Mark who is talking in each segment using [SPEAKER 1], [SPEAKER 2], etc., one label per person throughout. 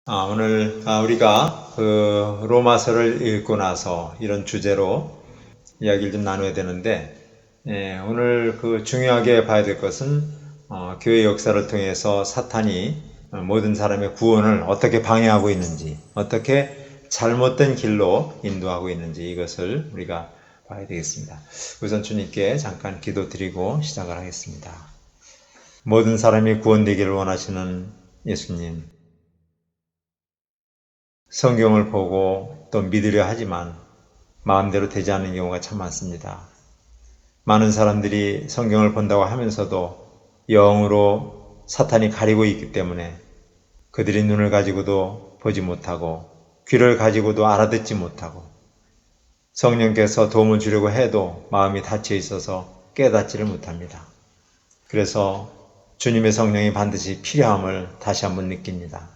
[SPEAKER 1] 오늘 우리가 그 로마서를 읽고 나서 이런 주제로 이야기를 좀 나눠야 되는데, 오늘 그 중요하게 봐야 될 것은 교회 역사를 통해서 사탄이 모든 사람의 구원을 어떻게 방해하고 있는지, 어떻게 잘못된 길로 인도하고 있는지 이것을 우리가 봐야 되겠습니다. 우선 주님께 잠깐 기도드리고 시작을 하겠습니다. 모든 사람이 구원되기를 원하시는 예수님, 성경을 보고 또 믿으려 하지만 마음대로 되지 않는 경우가 참 많습니다. 많은 사람들이 성경을 본다고 하면서도 영으로 사탄이 가리고 있기 때문에 그들이 눈을 가지고도 보지 못하고 귀를 가지고도 알아듣지 못하고 성령께서 도움을 주려고 해도 마음이 닫혀 있어서 깨닫지를 못합니다. 그래서 주님의 성령이 반드시 필요함을 다시 한번 느낍니다.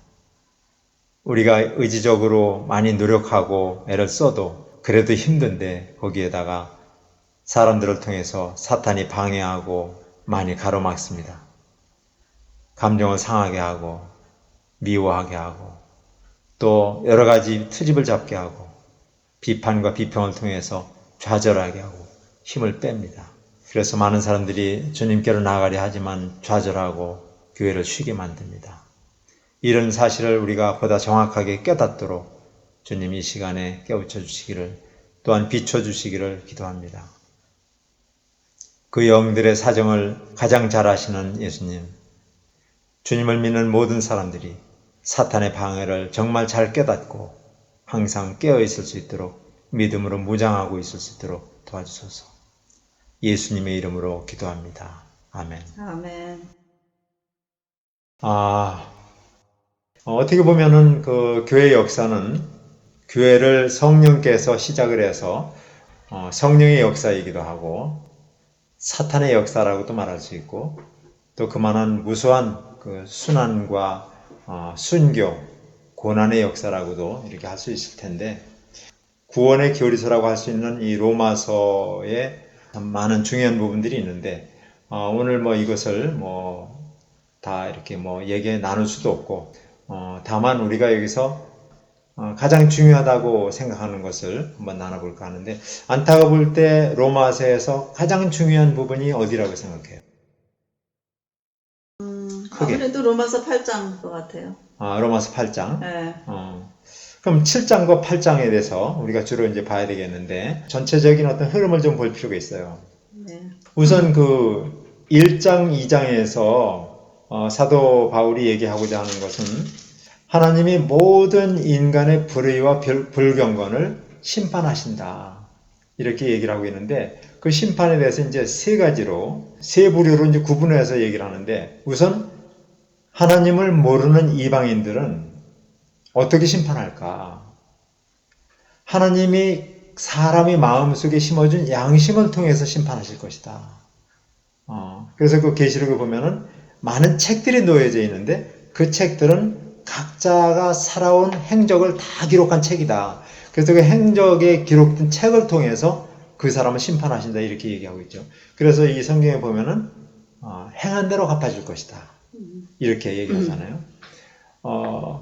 [SPEAKER 1] 우리가 의지적으로 많이 노력하고 애를 써도 그래도 힘든데 거기에다가 사람들을 통해서 사탄이 방해하고 많이 가로막습니다. 감정을 상하게 하고 미워하게 하고 또 여러 가지 트집을 잡게 하고 비판과 비평을 통해서 좌절하게 하고 힘을 뺍니다. 그래서 많은 사람들이 주님께로 나아가려 하지만 좌절하고 교회를 쉬게 만듭니다. 이런 사실을 우리가 보다 정확하게 깨닫도록 주님 이 시간에 깨우쳐 주시기를 또한 비춰 주시기를 기도합니다. 그 영들의 사정을 가장 잘 아시는 예수님, 주님을 믿는 모든 사람들이 사탄의 방해를 정말 잘 깨닫고 항상 깨어 있을 수 있도록 믿음으로 무장하고 있을 수 있도록 도와주소서. 예수님의 이름으로 기도합니다. 아멘.
[SPEAKER 2] 아멘.
[SPEAKER 1] 어떻게 보면은 그 교회 역사는 교회를 성령께서 시작을 해서 성령의 역사이기도 하고 사탄의 역사라고도 말할 수 있고 또 그만한 무수한 그 순환과 순교, 고난의 역사라고도 이렇게 할 수 있을 텐데 구원의 교리서라고 할 수 있는 이 로마서에 참 많은 중요한 부분들이 있는데 오늘 이것을 다 이렇게 얘기 나눌 수도 없고 다만 우리가 여기서 가장 중요하다고 생각하는 것을 한번 나눠볼까 하는데 안타가 볼 때 로마서에서 가장 중요한 부분이 어디라고 생각해요? 크게.
[SPEAKER 2] 아무래도 로마서 8장 것 같아요.
[SPEAKER 1] 로마서 8장.
[SPEAKER 2] 네.
[SPEAKER 1] 그럼 7장과 8장에 대해서 우리가 주로 이제 봐야 되겠는데 전체적인 어떤 흐름을 좀 볼 필요가 있어요.
[SPEAKER 2] 네.
[SPEAKER 1] 우선 그 1장, 2장에서 사도 바울이 얘기하고자 하는 것은 하나님이 모든 인간의 불의와 불경건을 심판하신다. 이렇게 얘기를 하고 있는데 그 심판에 대해서 이제 세 가지로, 세 부류로 이제 구분해서 얘기를 하는데 우선 하나님을 모르는 이방인들은 어떻게 심판할까? 하나님이 사람의 마음속에 심어준 양심을 통해서 심판하실 것이다. 그래서 그 계시록을 보면은 많은 책들이 놓여져 있는데 그 책들은 각자가 살아온 행적을 다 기록한 책이다. 그래서 그 행적에 기록된 책을 통해서 그 사람을 심판하신다 이렇게 얘기하고 있죠. 그래서 이 성경에 보면은 행한 대로 갚아줄 것이다. 이렇게 얘기하잖아요.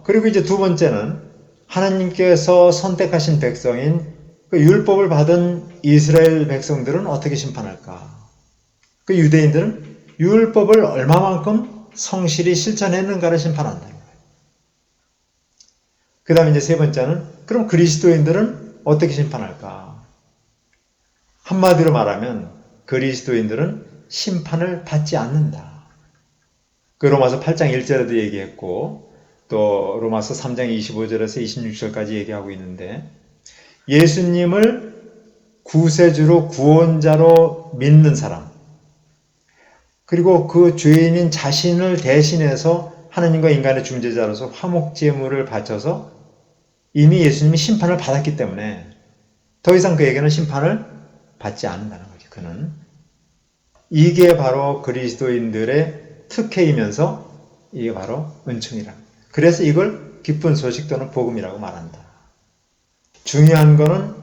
[SPEAKER 1] 그리고 이제 두 번째는 하나님께서 선택하신 백성인 그 율법을 받은 이스라엘 백성들은 어떻게 심판할까? 그 유대인들은 율법을 얼마만큼 성실히 실천했는가를 심판한다는 거예요. 그 다음에 이제 세 번째는 그럼 그리스도인들은 어떻게 심판할까? 한마디로 말하면 그리스도인들은 심판을 받지 않는다. 그 로마서 8장 1절에도 얘기했고 또 로마서 3장 25절에서 26절까지 얘기하고 있는데 예수님을 구세주로 구원자로 믿는 사람 그리고 그 죄인인 자신을 대신해서 하나님과 인간의 중재자로서 화목제물을 바쳐서 이미 예수님이 심판을 받았기 때문에 더 이상 그에게는 심판을 받지 않는다는 거죠. 그는 이게 바로 그리스도인들의 특혜이면서 이게 바로 은총이라. 그래서 이걸 기쁜 소식 또는 복음이라고 말한다. 중요한 거는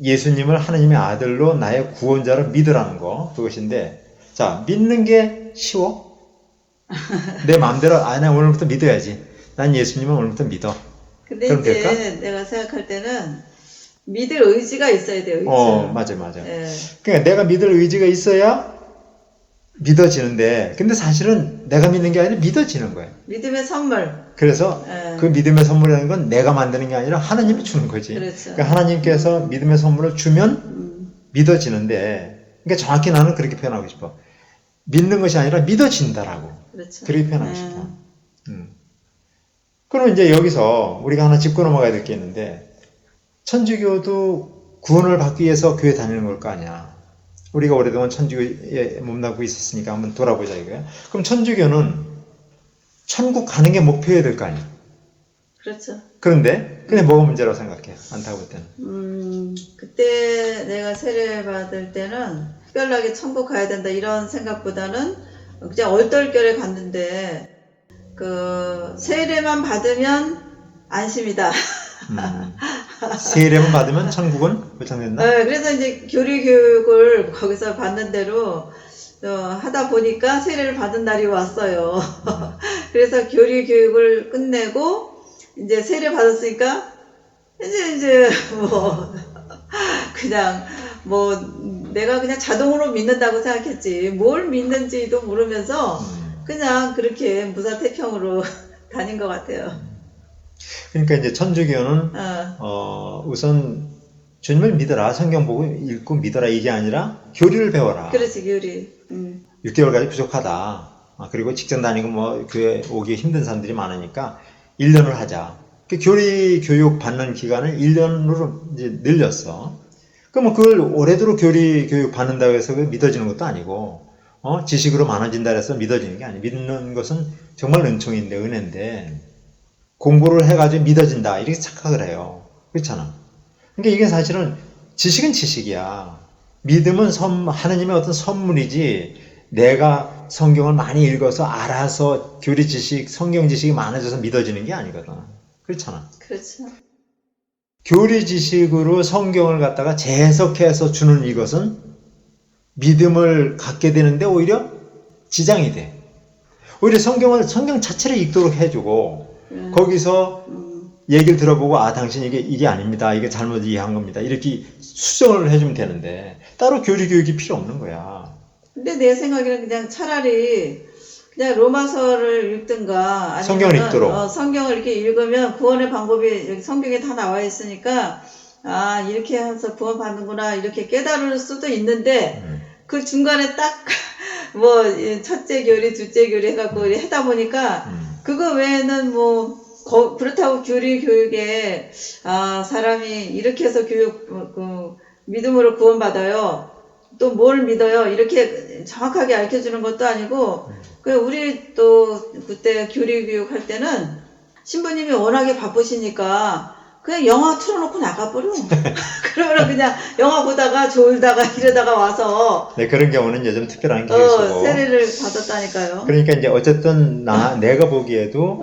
[SPEAKER 1] 예수님을 하나님의 아들로 나의 구원자로 믿으라는 거 그것인데 자 믿는 게 쉬워? 내 마음대로 나 오늘부터 믿어야지. 난 예수님을 오늘부터 믿어.
[SPEAKER 2] 근데
[SPEAKER 1] 그럼
[SPEAKER 2] 이제
[SPEAKER 1] 될까?
[SPEAKER 2] 내가 생각할 때는 믿을 의지가 있어야 돼요, 의지.
[SPEAKER 1] 맞아.
[SPEAKER 2] 예.
[SPEAKER 1] 그러니까 내가 믿을 의지가 있어야 믿어지는데, 근데 사실은 내가 믿는 게 아니라 믿어지는 거예요.
[SPEAKER 2] 믿음의 선물.
[SPEAKER 1] 그래서
[SPEAKER 2] 예.
[SPEAKER 1] 그 믿음의 선물이라는 건 내가 만드는 게 아니라 하나님이 주는 거지.
[SPEAKER 2] 그렇죠.
[SPEAKER 1] 그러니까 하나님께서 믿음의 선물을 주면 믿어지는데, 그러니까 정확히 나는 그렇게 표현하고 싶어. 믿는 것이 아니라 믿어진다라고.
[SPEAKER 2] 그렇죠.
[SPEAKER 1] 그렇게 표현하고 싶어. 그럼 이제 여기서 우리가 하나 짚고 넘어가야 될 게 있는데, 천주교도 구원을 받기 위해서 교회 다니는 걸 거 아니야. 우리가 오래동안 천주교에 몸담고 있었으니까 한번 돌아보자 이거야. 그럼 천주교는 천국 가는 게 목표여야 될 거 아니야.
[SPEAKER 2] 그렇죠.
[SPEAKER 1] 그런데 뭐가 문제라고 생각해? 안타고 볼 때는.
[SPEAKER 2] 그때 내가 세례 받을 때는 특별하게 천국 가야 된다 이런 생각보다는 그냥 얼떨결에 갔는데 그 세례만 받으면 안심이다.
[SPEAKER 1] 세례만 받으면 천국은 보장된다?
[SPEAKER 2] 네, 그래서 이제 교리 교육을 거기서 받는 대로 하다 보니까 세례를 받은 날이 왔어요. 그래서 교리 교육을 끝내고 이제 세례 받았으니까 이제 뭐 그냥 뭐 내가 그냥 자동으로 믿는다고 생각했지 뭘 믿는지도 모르면서 그냥 그렇게 무사태평으로 다닌 것 같아요.
[SPEAKER 1] 그러니까 이제 천주교는 우선 주님을 믿어라, 성경 보고 읽고 믿어라 이게 아니라 교리를 배워라.
[SPEAKER 2] 그렇지, 교리.
[SPEAKER 1] 6개월까지 부족하다. 그리고 직장 다니고 뭐 교회 오기 힘든 사람들이 많으니까 1년을 하자. 그 교리 교육 받는 기간을 1년으로 이제 늘렸어. 그러면 그걸 오래도록 교리 교육 받는다고 해서 믿어지는 것도 아니고, 지식으로 많아진다 해서 믿어지는 게 아니야. 믿는 것은 정말 은총인데, 은혜인데, 공부를 해가지고 믿어진다. 이렇게 착각을 해요. 그렇잖아. 그러니까 이게 사실은 지식은 지식이야. 믿음은 하나님의 어떤 선물이지, 내가 성경을 많이 읽어서 알아서 교리 지식, 성경 지식이 많아져서 믿어지는 게 아니거든. 그렇잖아.
[SPEAKER 2] 그렇죠.
[SPEAKER 1] 교리 지식으로 성경을 갖다가 재해석해서 주는 이것은 믿음을 갖게 되는데 오히려 지장이 돼. 오히려 성경 자체를 읽도록 해주고 거기서 얘기를 들어보고 당신 이게 아닙니다. 이게 잘못 이해한 겁니다. 이렇게 수정을 해주면 되는데 따로 교리 교육이 필요 없는 거야.
[SPEAKER 2] 근데 내 생각에는 그냥 차라리 그냥 로마서를 읽든가 아니면
[SPEAKER 1] 성경을 읽도록.
[SPEAKER 2] 성경을 이렇게 읽으면 구원의 방법이 여기 성경에 다 나와 있으니까 이렇게 해서 구원 받는구나 이렇게 깨달을 수도 있는데 그 중간에 딱 뭐 첫째 교리, 둘째 교리 해갖고 하다 보니까 그거 외에는 뭐 그렇다고 교리 교육에 사람이 이렇게 해서 믿음으로 구원받아요. 또 뭘 믿어요? 이렇게 정확하게 알려주는 것도 아니고, 우리 또 그때 교리 교육 할 때는 신부님이 워낙에 바쁘시니까 그냥 영화 틀어놓고 나가버려. 그러면 그냥 영화 보다가 졸다가 이러다가 와서.
[SPEAKER 1] 네, 그런 경우는 요즘 특별한 케이스고.
[SPEAKER 2] 세례를 받았다니까요.
[SPEAKER 1] 그러니까 이제 어쨌든 내가 보기에도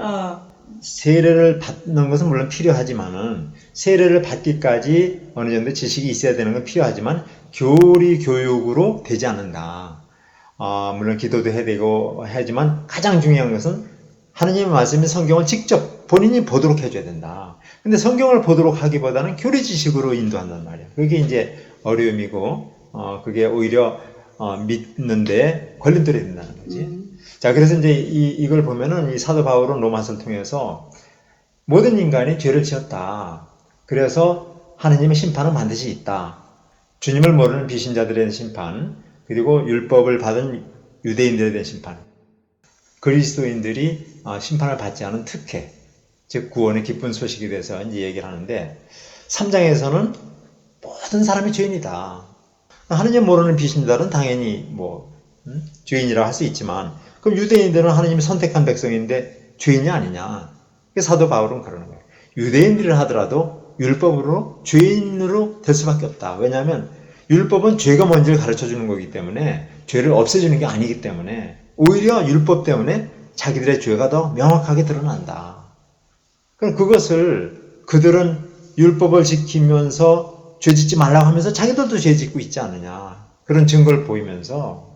[SPEAKER 1] 세례를 받는 것은 물론 필요하지만은 세례를 받기까지 어느 정도 지식이 있어야 되는 건 필요하지만 교리 교육으로 되지 않는다. 물론 기도도 해야 되고 하지만 가장 중요한 것은 하느님의 말씀인 성경을 직접 본인이 보도록 해줘야 된다. 근데 성경을 보도록 하기보다는 교리 지식으로 인도한단 말이야. 그게 이제 어려움이고 그게 오히려 믿는데 걸림돌이 된다는 거지. 자, 그래서 이제 이걸 보면은 이 사도 바울은 로마서를 통해서 모든 인간이 죄를 지었다. 그래서 하느님의 심판은 반드시 있다. 주님을 모르는 비신자들에 대한 심판, 그리고 율법을 받은 유대인들에 대한 심판, 그리스도인들이 심판을 받지 않은 특혜, 즉 구원의 기쁜 소식에 대해서 이제 얘기를 하는데 3장에서는 모든 사람이 죄인이다. 하느님 모르는 비신자들은 당연히 죄인이라 할 수 있지만 그럼 유대인들은 하느님이 선택한 백성인데 죄인이 아니냐? 사도 바울은 그러는 거예요. 유대인들을 하더라도 율법으로 죄인으로 될 수밖에 없다. 왜냐하면 율법은 죄가 뭔지를 가르쳐 주는 거기 때문에 죄를 없애주는 게 아니기 때문에 오히려 율법 때문에 자기들의 죄가 더 명확하게 드러난다. 그럼 그것을 그들은 율법을 지키면서 죄 짓지 말라고 하면서 자기들도 죄 짓고 있지 않느냐. 그런 증거를 보이면서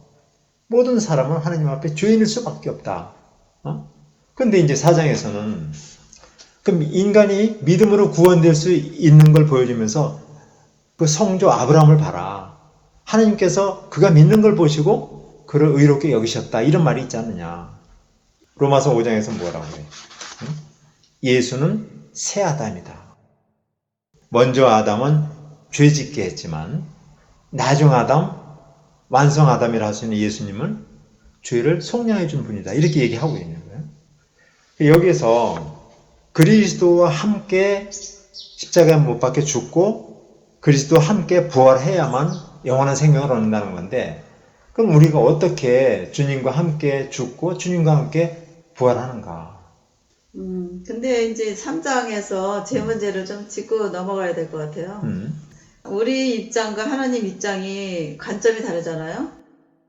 [SPEAKER 1] 모든 사람은 하나님 앞에 죄인일 수밖에 없다. 근데 이제 4장에서는 그럼 인간이 믿음으로 구원될 수 있는 걸 보여주면서 그 성조 아브라함을 봐라. 하나님께서 그가 믿는 걸 보시고 그를 의롭게 여기셨다. 이런 말이 있지 않느냐. 로마서 5장에서 뭐라고 해요? 예수는 새 아담이다. 먼저 아담은 죄짓게 했지만 나중 아담, 완성 아담이라 할 수 있는 예수님은 죄를 속량해 준 분이다. 이렇게 얘기하고 있는 거예요. 여기에서 그리스도와 함께 십자가에 못 박혀 죽고 그리스도와 함께 부활해야만 영원한 생명을 얻는다는 건데, 그럼 우리가 어떻게 주님과 함께 죽고 주님과 함께 부활하는가?
[SPEAKER 2] 근데 이제 3장에서 제 문제를 좀 짚고 넘어가야 될 것 같아요. 우리 입장과 하나님 입장이 관점이 다르잖아요.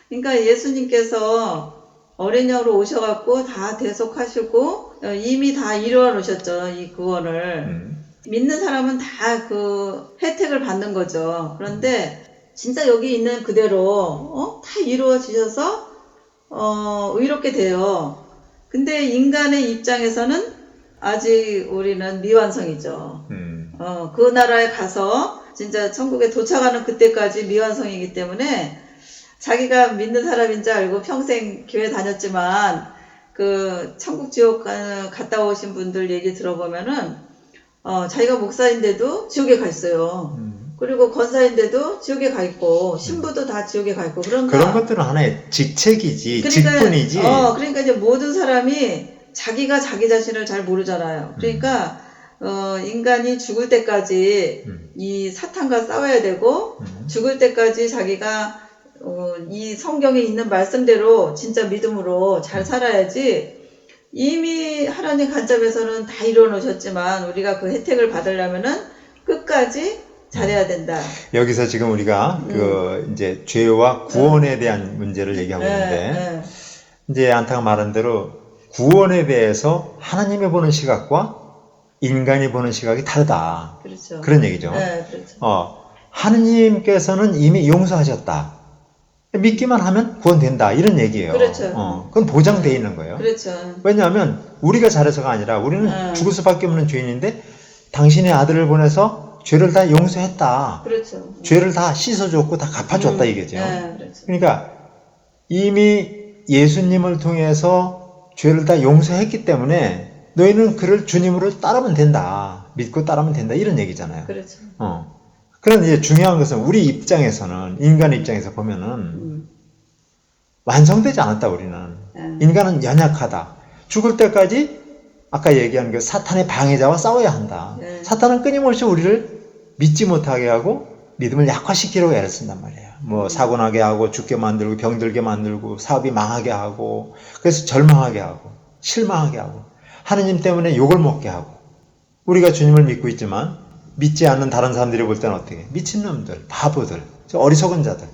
[SPEAKER 2] 그러니까 예수님께서 어린 양으로 오셔갖고 다 대속하시고 이미 다 이루어 놓으셨죠. 이 구원을. 믿는 사람은 다 그 혜택을 받는 거죠. 그런데 진짜 여기 있는 그대로 다 이루어지셔서 의롭게 돼요. 근데 인간의 입장에서는 아직 우리는 미완성이죠. 그 나라에 가서 진짜 천국에 도착하는 그때까지 미완성이기 때문에 자기가 믿는 사람인 줄 알고 평생 교회 다녔지만 그 천국 지옥 갔다 오신 분들 얘기 들어보면은 자기가 목사인데도 지옥에 가 있어요. 그리고 권사인데도 지옥에 가 있고 신부도 다 지옥에 가 있고 그런
[SPEAKER 1] 것들은 하나의 직책이지, 그러니까, 직분이지.
[SPEAKER 2] 그러니까 이제 모든 사람이 자기가 자기 자신을 잘 모르잖아요. 그러니까 인간이 죽을 때까지 이 사탄과 싸워야 되고 죽을 때까지 자기가 이 성경에 있는 말씀대로 진짜 믿음으로 잘 살아야지. 이미 하나님 관점에서는 다 이루어 놓으셨지만 우리가 그 혜택을 받으려면은 끝까지 잘해야 된다.
[SPEAKER 1] 여기서 지금 우리가 그 이제 죄와 구원에 대한 문제를 얘기하고 있는데, 이제 안타가 말한 대로 구원에 대해서 하나님이 보는 시각과 인간이 보는 시각이 다르다.
[SPEAKER 2] 그렇죠.
[SPEAKER 1] 그런 얘기죠.
[SPEAKER 2] 그렇죠.
[SPEAKER 1] 하느님께서는 이미 용서하셨다. 믿기만 하면 구원된다. 이런 얘기예요.
[SPEAKER 2] 그렇죠.
[SPEAKER 1] 그건 보장되어 있는 거예요.
[SPEAKER 2] 그렇죠.
[SPEAKER 1] 왜냐하면 우리가 잘해서가 아니라 우리는 죽을 수밖에 없는 죄인인데 당신의 아들을 보내서 죄를 다 용서했다.
[SPEAKER 2] 그렇죠.
[SPEAKER 1] 죄를 다 씻어줬고 다 갚아줬다 이거죠.
[SPEAKER 2] 그렇죠.
[SPEAKER 1] 그러니까 이미 예수님을 통해서 죄를 다 용서했기 때문에 너희는 그를 주님으로 따르면 된다. 믿고 따르면 된다. 이런 얘기잖아요.
[SPEAKER 2] 그렇죠.
[SPEAKER 1] 그런데 이제 중요한 것은 우리 입장에서는, 인간 입장에서 보면은 완성되지 않았다, 우리는. 인간은 연약하다. 죽을 때까지 아까 얘기한 그 사탄의 방해자와 싸워야 한다. 사탄은 끊임없이 우리를 믿지 못하게 하고 믿음을 약화시키려고 애를 쓴단 말이에요. 뭐 사고 나게 하고 죽게 만들고 병들게 만들고 사업이 망하게 하고 그래서 절망하게 하고 실망하게 하고 하느님 때문에 욕을 먹게 하고 우리가 주님을 믿고 있지만 믿지 않는 다른 사람들이 볼 때는 어떻게? 미친놈들, 바보들, 어리석은 자들.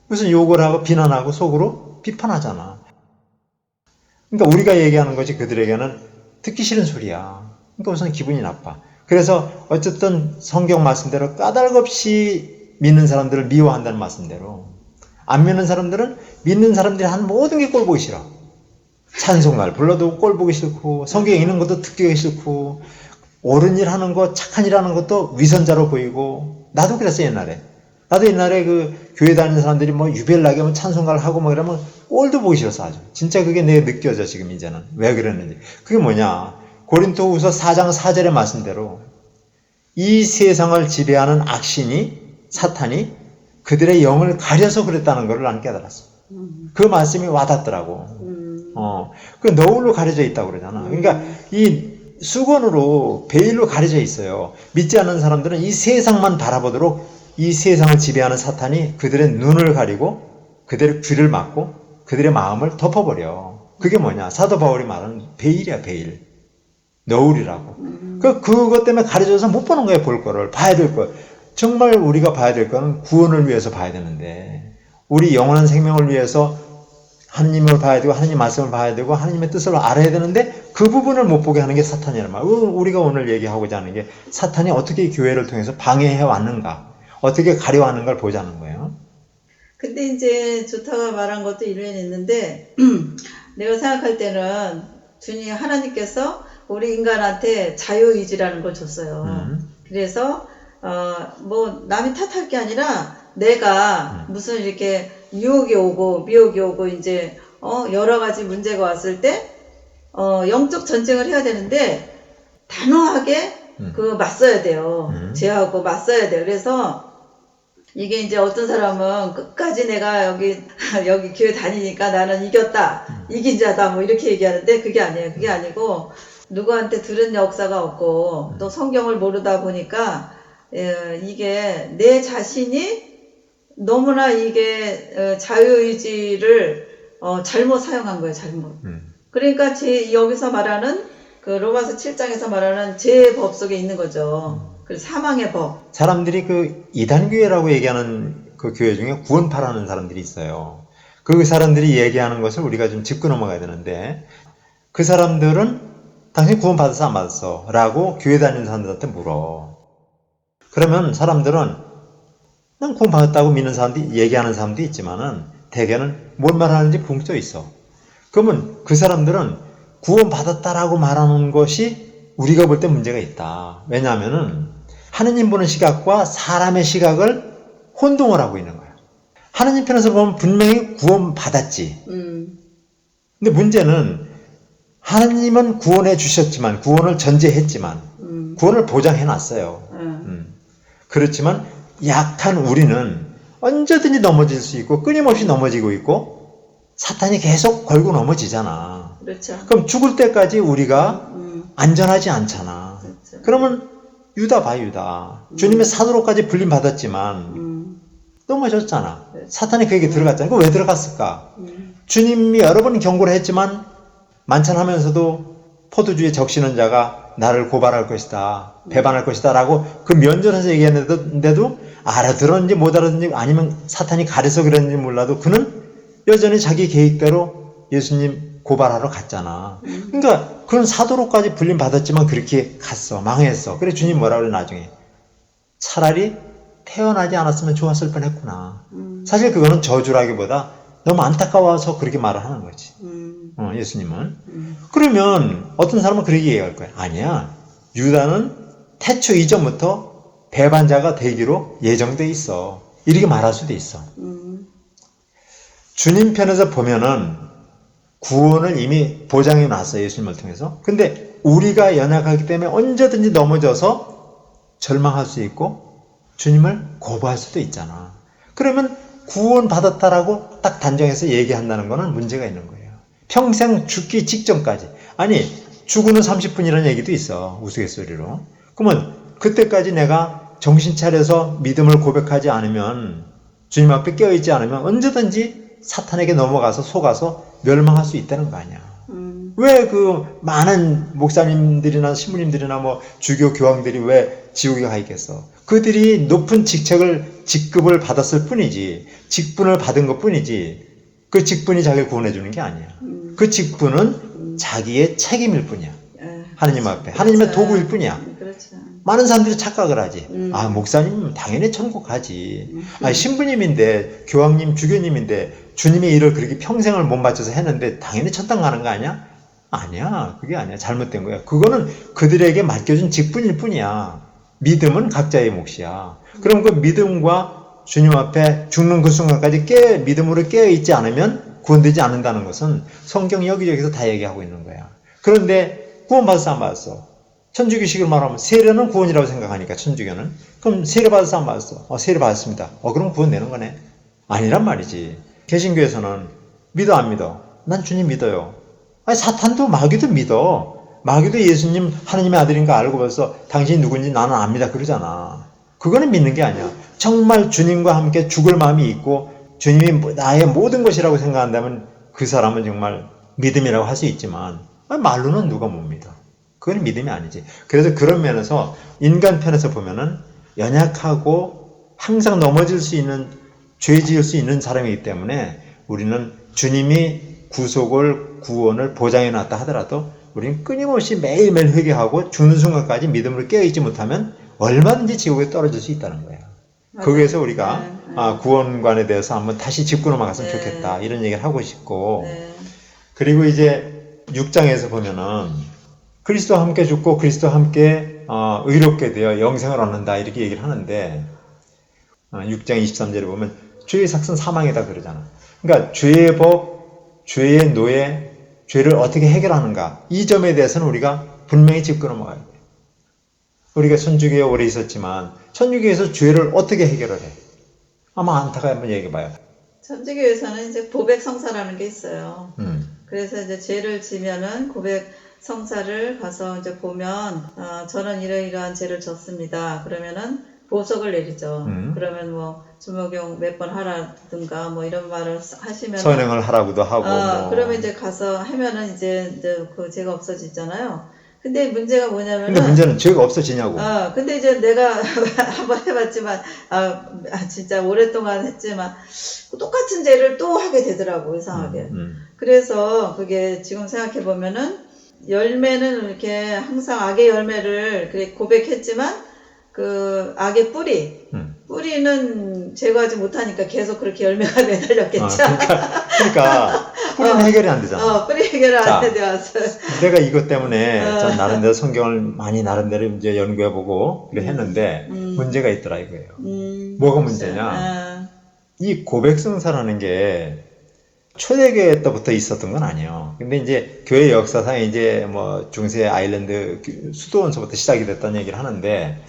[SPEAKER 1] 무슨 욕을 하고 비난하고 속으로 비판하잖아. 그러니까 우리가 얘기하는 것이 그들에게는 듣기 싫은 소리야. 그러니까 우선 기분이 나빠. 그래서 어쨌든 성경 말씀대로 까닭없이 믿는 사람들을 미워한다는 말씀대로 안 믿는 사람들은 믿는 사람들이 하는 모든 게 꼴 보기 싫어. 찬송가를 불러도 꼴 보기 싫고 성경에 있는 것도 듣기 싫고 옳은 일 하는 거, 착한 일 하는 것도 위선자로 보이고, 나도 그랬어, 옛날에. 나도 옛날에 그 교회 다니는 사람들이 뭐 유별나게 뭐 찬송가를 하고 뭐 이러면 꼴도 보기 싫었어, 아주. 진짜 그게 내가 느껴져, 지금 이제는. 왜 그랬는지. 그게 뭐냐. 고린토후서 4장 4절의 말씀대로 이 세상을 지배하는 악신이, 사탄이 그들의 영을 가려서 그랬다는 걸 나는 깨달았어. 그 말씀이 와닿더라고. 그 너울로 가려져 있다고 그러잖아. 그러니까 이 수건으로 베일로 가려져 있어요. 믿지 않는 사람들은 이 세상만 바라보도록 이 세상을 지배하는 사탄이 그들의 눈을 가리고 그들의 귀를 막고 그들의 마음을 덮어버려. 그게 뭐냐? 사도 바울이 말하는 베일이야, 베일. 너울이라고. 그것 때문에 가려져서 못 보는 거예요, 볼 거를. 봐야 될 걸. 정말 우리가 봐야 될 거는 구원을 위해서 봐야 되는데 우리 영원한 생명을 위해서 하느님을 봐야 되고 하느님 말씀을 봐야 되고 하느님의 뜻을 알아야 되는데 그 부분을 못 보게 하는 게 사탄이란 말이에요. 우리가 오늘 얘기하고자 하는 게 사탄이 어떻게 교회를 통해서 방해해 왔는가, 어떻게 가려왔는가를 보자는 거예요.
[SPEAKER 2] 근데 이제 좋다가 말한 것도 일리는 있는데 내가 생각할 때는 주님 하나님께서 우리 인간한테 자유의지라는 걸 줬어요. 그래서 뭐 남이 탓할 게 아니라 내가 무슨 이렇게 유혹이 오고 미혹이 오고 이제 여러 가지 문제가 왔을 때 영적 전쟁을 해야 되는데 단호하게 그 맞서야 돼요. 죄하고 맞서야 돼요. 그래서 이게 이제 어떤 사람은 끝까지 내가 여기 교회 다니니까 나는 이겼다, 이긴 자다 뭐 이렇게 얘기하는데 그게 아니에요. 그게 아니고 누구한테 들은 역사가 없고 또 성경을 모르다 보니까 이게 내 자신이 너무나 이게 자유의지를 잘못 사용한 거예요. 잘못. 그러니까 여기서 말하는 그 로마서 7장에서 말하는 죄의 법 속에 있는 거죠. 그 사망의 법.
[SPEAKER 1] 사람들이 그 이단교회라고 얘기하는 그 교회 중에 구원파라는 사람들이 있어요. 그 사람들이 얘기하는 것을 우리가 좀 짚고 넘어가야 되는데, 그 사람들은 당신 구원 받았어 안 받았어? 라고 교회 다니는 사람들한테 물어. 그러면 사람들은 난 구원 받았다고 믿는 사람들이 얘기하는 사람도 있지만은 대개는 뭔 말하는지 붕 떠 있어. 그러면 그 사람들은 구원 받았다라고 말하는 것이 우리가 볼 때 문제가 있다. 왜냐하면은 하느님 보는 시각과 사람의 시각을 혼동을 하고 있는 거야. 하느님 편에서 보면 분명히 구원 받았지. 근데 문제는 하느님은 구원해 주셨지만, 구원을 전제했지만, 구원을 보장해 놨어요. 그렇지만 약한 우리는 언제든지 넘어질 수 있고 끊임없이 넘어지고 있고 사탄이 계속 걸고 넘어지잖아.
[SPEAKER 2] 그렇죠.
[SPEAKER 1] 그럼 죽을 때까지 우리가 안전하지 않잖아.
[SPEAKER 2] 그렇죠.
[SPEAKER 1] 그러면 유다 봐, 유다. 주님의 사도로까지 불림 받았지만 넘어졌잖아. 사탄이 그에게 들어갔잖아. 그거 왜 들어갔을까? 주님이 여러 번 경고를 했지만 만찬하면서도 포도주에 적시는 자가 나를 고발할 것이다, 배반할 것이다 라고 그 면전에서 얘기했는데도 알아들었는지 못 알아듣는지 아니면 사탄이 가려서 그랬는지 몰라도 그는 여전히 자기 계획대로 예수님 고발하러 갔잖아. 그러니까 그런 사도로까지 불림 받았지만 그렇게 갔어. 망했어. 그래 주님 뭐라 그래 나중에. 차라리 태어나지 않았으면 좋았을 뻔했구나. 사실 그거는 저주라기보다 너무 안타까워서 그렇게 말을 하는 거지. 예수님은. 그러면 어떤 사람은 그렇게 얘기할 거야. 아니야. 유다는 태초 이전부터 배반자가 되기로 예정돼 있어. 이렇게 말할 수도 있어. 주님 편에서 보면은 구원을 이미 보장해 놨어요. 예수님을 통해서. 근데 우리가 연약하기 때문에 언제든지 넘어져서 절망할 수 있고 주님을 거부할 수도 있잖아. 그러면 구원 받았다라고 딱 단정해서 얘기한다는 거는 문제가 있는 거예요. 평생 죽기 직전까지. 아니 죽으는 30분이라는 얘기도 있어. 우스갯소리로. 그러면 그때까지 내가 정신 차려서 믿음을 고백하지 않으면 주님 앞에 깨어있지 않으면 언제든지 사탄에게 넘어가서 속아서 멸망할 수 있다는 거 아니야. 왜 그 많은 목사님들이나 신부님들이나 뭐 주교 교황들이 왜 지옥에 가 있겠어? 그들이 높은 직급을 받았을 뿐이지, 직분을 받은 것 뿐이지, 그 직분이 자기를 구원해 주는 게 아니야. 그 직분은 자기의 책임일 뿐이야. 하느님 앞에. 하느님의 도구일 뿐이야.
[SPEAKER 2] 그렇죠.
[SPEAKER 1] 많은 사람들이 착각을 하지. 아, 목사님 당연히 천국 가지. 아, 신부님인데, 교황님, 주교님인데 주님의 일을 그렇게 평생을 못 바쳐서 했는데 당연히 천당 가는 거 아니야? 아니야. 그게 아니야. 잘못된 거야. 그거는 그들에게 맡겨준 직분일 뿐이야. 믿음은 각자의 몫이야. 그럼 그 믿음과 주님 앞에 죽는 그 순간까지 믿음으로 깨어있지 않으면 구원되지 않는다는 것은 성경 여기저기서 다 얘기하고 있는 거야. 그런데 구원 받았어 안 받았어? 천주교식으로 말하면 세례는 구원이라고 생각하니까 천주교는. 그럼 세례 받았어 안 받았어? 세례 받았습니다. 그럼 구원 되는 거네. 아니란 말이지. 개신교에서는 믿어 안 믿어? 난 주님 믿어요. 아니 사탄도 마귀도 믿어. 마귀도 예수님 하느님의 아들인 거 알고 벌써 당신이 누군지 나는 압니다 그러잖아. 그거는 믿는 게 아니야. 정말 주님과 함께 죽을 마음이 있고 주님이 나의 모든 것이라고 생각한다면 그 사람은 정말 믿음이라고 할 수 있지만 말로는 누가 못 믿어. 그건 믿음이 아니지. 그래서 그런 면에서 인간 편에서 보면은 연약하고 항상 넘어질 수 있는, 죄 지을 수 있는 사람이기 때문에 우리는 주님이 구원을 보장해 놨다 하더라도 우리는 끊임없이 매일매일 회개하고 죽는 순간까지 믿음으로 깨어있지 못하면 얼마든지 지옥에 떨어질 수 있다는 거야. 거기에서 우리가 구원관에 대해서 한번 다시 짚고 넘어갔으면 좋겠다. 이런 얘기를 하고 싶고. 그리고 이제 6장에서 보면은 그리스도와 함께 죽고 그리스도와 함께 의롭게 되어 영생을 얻는다 이렇게 얘기를 하는데 6장 23절에 보면 죄의 삭은 사망이다 그러잖아. 그러니까 죄의 법, 죄의 노예, 죄를 어떻게 해결하는가 이 점에 대해서는 우리가 분명히 짚고 넘어가야 돼. 우리가 천주교에 오래 있었지만 천주교에서 죄를 어떻게 해결을 해? 아마 안타가 한번 얘기해봐요.
[SPEAKER 2] 천주교에서는 이제 고백 성사라는 게 있어요. 그래서 이제 죄를 지면은 고백 성사를 가서 이제 보면 저는 이러이러한 죄를 졌습니다. 그러면은 보석을 내리죠. 그러면 뭐 주목용 몇 번 하라든가 뭐 이런 말을 하시면
[SPEAKER 1] 선행을 하라고도 하고
[SPEAKER 2] 그러면 이제 가서 하면은 이제 그 죄가 없어지잖아요. 근데 문제가 뭐냐면은
[SPEAKER 1] 근데 문제는 죄가 없어지냐고.
[SPEAKER 2] 근데 이제 내가 한번 해봤지만 진짜 오랫동안 했지만 똑같은 죄를 또 하게 되더라고 이상하게. 그래서 그게 지금 생각해 보면은 열매는 이렇게 항상 악의 열매를 그렇게 고백했지만 그 악의 뿌리는 제거하지 못하니까 계속 그렇게 열매가 매달렸겠죠.
[SPEAKER 1] 그러니까 뿌리는 해결이 안 되잖아.
[SPEAKER 2] 뿌리 해결을 안 되어서.
[SPEAKER 1] 내가 이것 때문에 전 나름대로 성경을 많이 나름대로 이제 연구해보고 했는데 문제가 있더라 이거예요. 뭐가 문제냐? 이 고백성사라는 게 초대교회 때부터 있었던 건 아니에요. 근데 이제 교회 역사상에 이제 뭐 중세 아일랜드 수도원서부터 시작이 됐다는 얘기를 하는데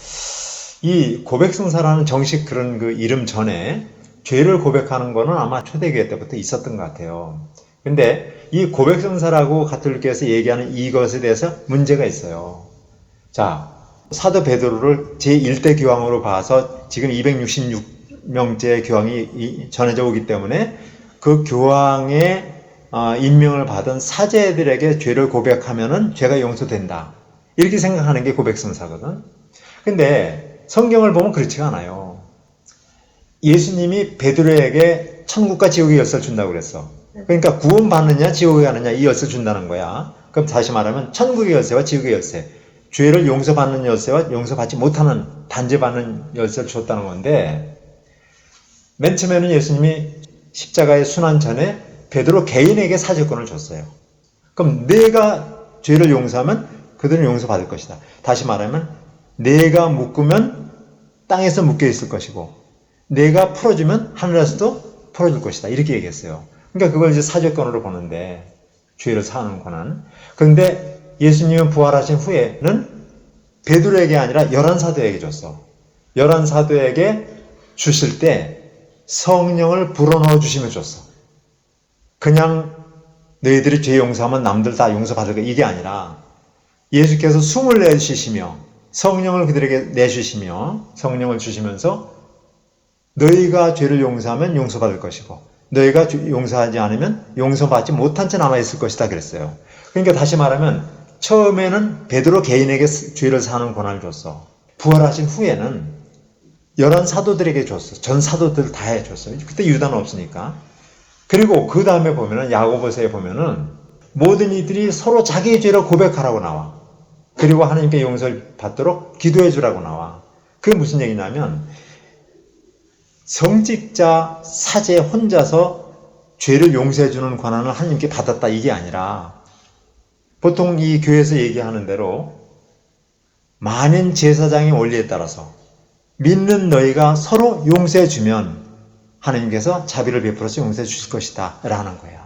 [SPEAKER 1] 이 고백성사라는 정식 그런 그 이름 전에 죄를 고백하는 거는 아마 초대교회 때부터 있었던 것 같아요. 근데 이 고백성사라고 가톨릭교에서 얘기하는 이것에 대해서 문제가 있어요. 자, 사도 베드로를 제1대 교황으로 봐서 지금 266명째 교황이 전해져 오기 때문에 그 교황의 임명을 받은 사제들에게 죄를 고백하면은 죄가 용서된다. 이렇게 생각하는 게 고백성사거든. 근데 성경을 보면 그렇지가 않아요. 예수님이 베드로에게 천국과 지옥의 열쇠를 준다고 그랬어. 그러니까 구원받느냐 지옥에 가느냐 이 열쇠를 준다는 거야. 그럼 다시 말하면 천국의 열쇠와 지옥의 열쇠, 죄를 용서받는 열쇠와 용서받지 못하는 단죄받는 열쇠를 줬다는 건데 맨 처음에는 예수님이 십자가의 순환 전에 베드로 개인에게 사죄권을 줬어요. 그럼 내가 죄를 용서하면 그들은 용서받을 것이다. 다시 말하면 내가 묶으면 땅에서 묶여 있을 것이고 내가 풀어주면 하늘에서도 풀어줄 것이다. 이렇게 얘기했어요. 그러니까 그걸 이제 사죄권으로 보는데 죄를 사하는 권한. 그런데 예수님은 부활하신 후에는 베드로에게 아니라 열한 사도에게 줬어. 열한 사도에게 주실 때 성령을 불어넣어 주시며 줬어. 그냥 너희들이 죄 용서하면 남들 다 용서받을 거 이게 아니라 예수께서 숨을 내쉬시며 성령을 그들에게 내주시며 성령을 주시면서 너희가 죄를 용서하면 용서받을 것이고 너희가 용서하지 않으면 용서받지 못한 채 남아있을 것이다 그랬어요. 그러니까 다시 말하면 처음에는 베드로 개인에게 죄를 사는 권한을 줬어. 부활하신 후에는 열한 사도들에게 줬어. 전 사도들 다 해줬어요. 그때 유다는 없으니까. 그리고 그 다음에 보면은 야고보서에 보면은 모든 이들이 서로 자기의 죄를 고백하라고 나와. 그리고 하나님께 용서를 받도록 기도해 주라고 나와. 그게 무슨 얘기냐면 성직자 사제 혼자서 죄를 용서해 주는 권한을 하나님께 받았다 이게 아니라 보통 이 교회에서 얘기하는 대로 만인 제사장의 원리에 따라서 믿는 너희가 서로 용서해 주면 하나님께서 자비를 베풀어서 용서해 주실 것이다 라는 거야.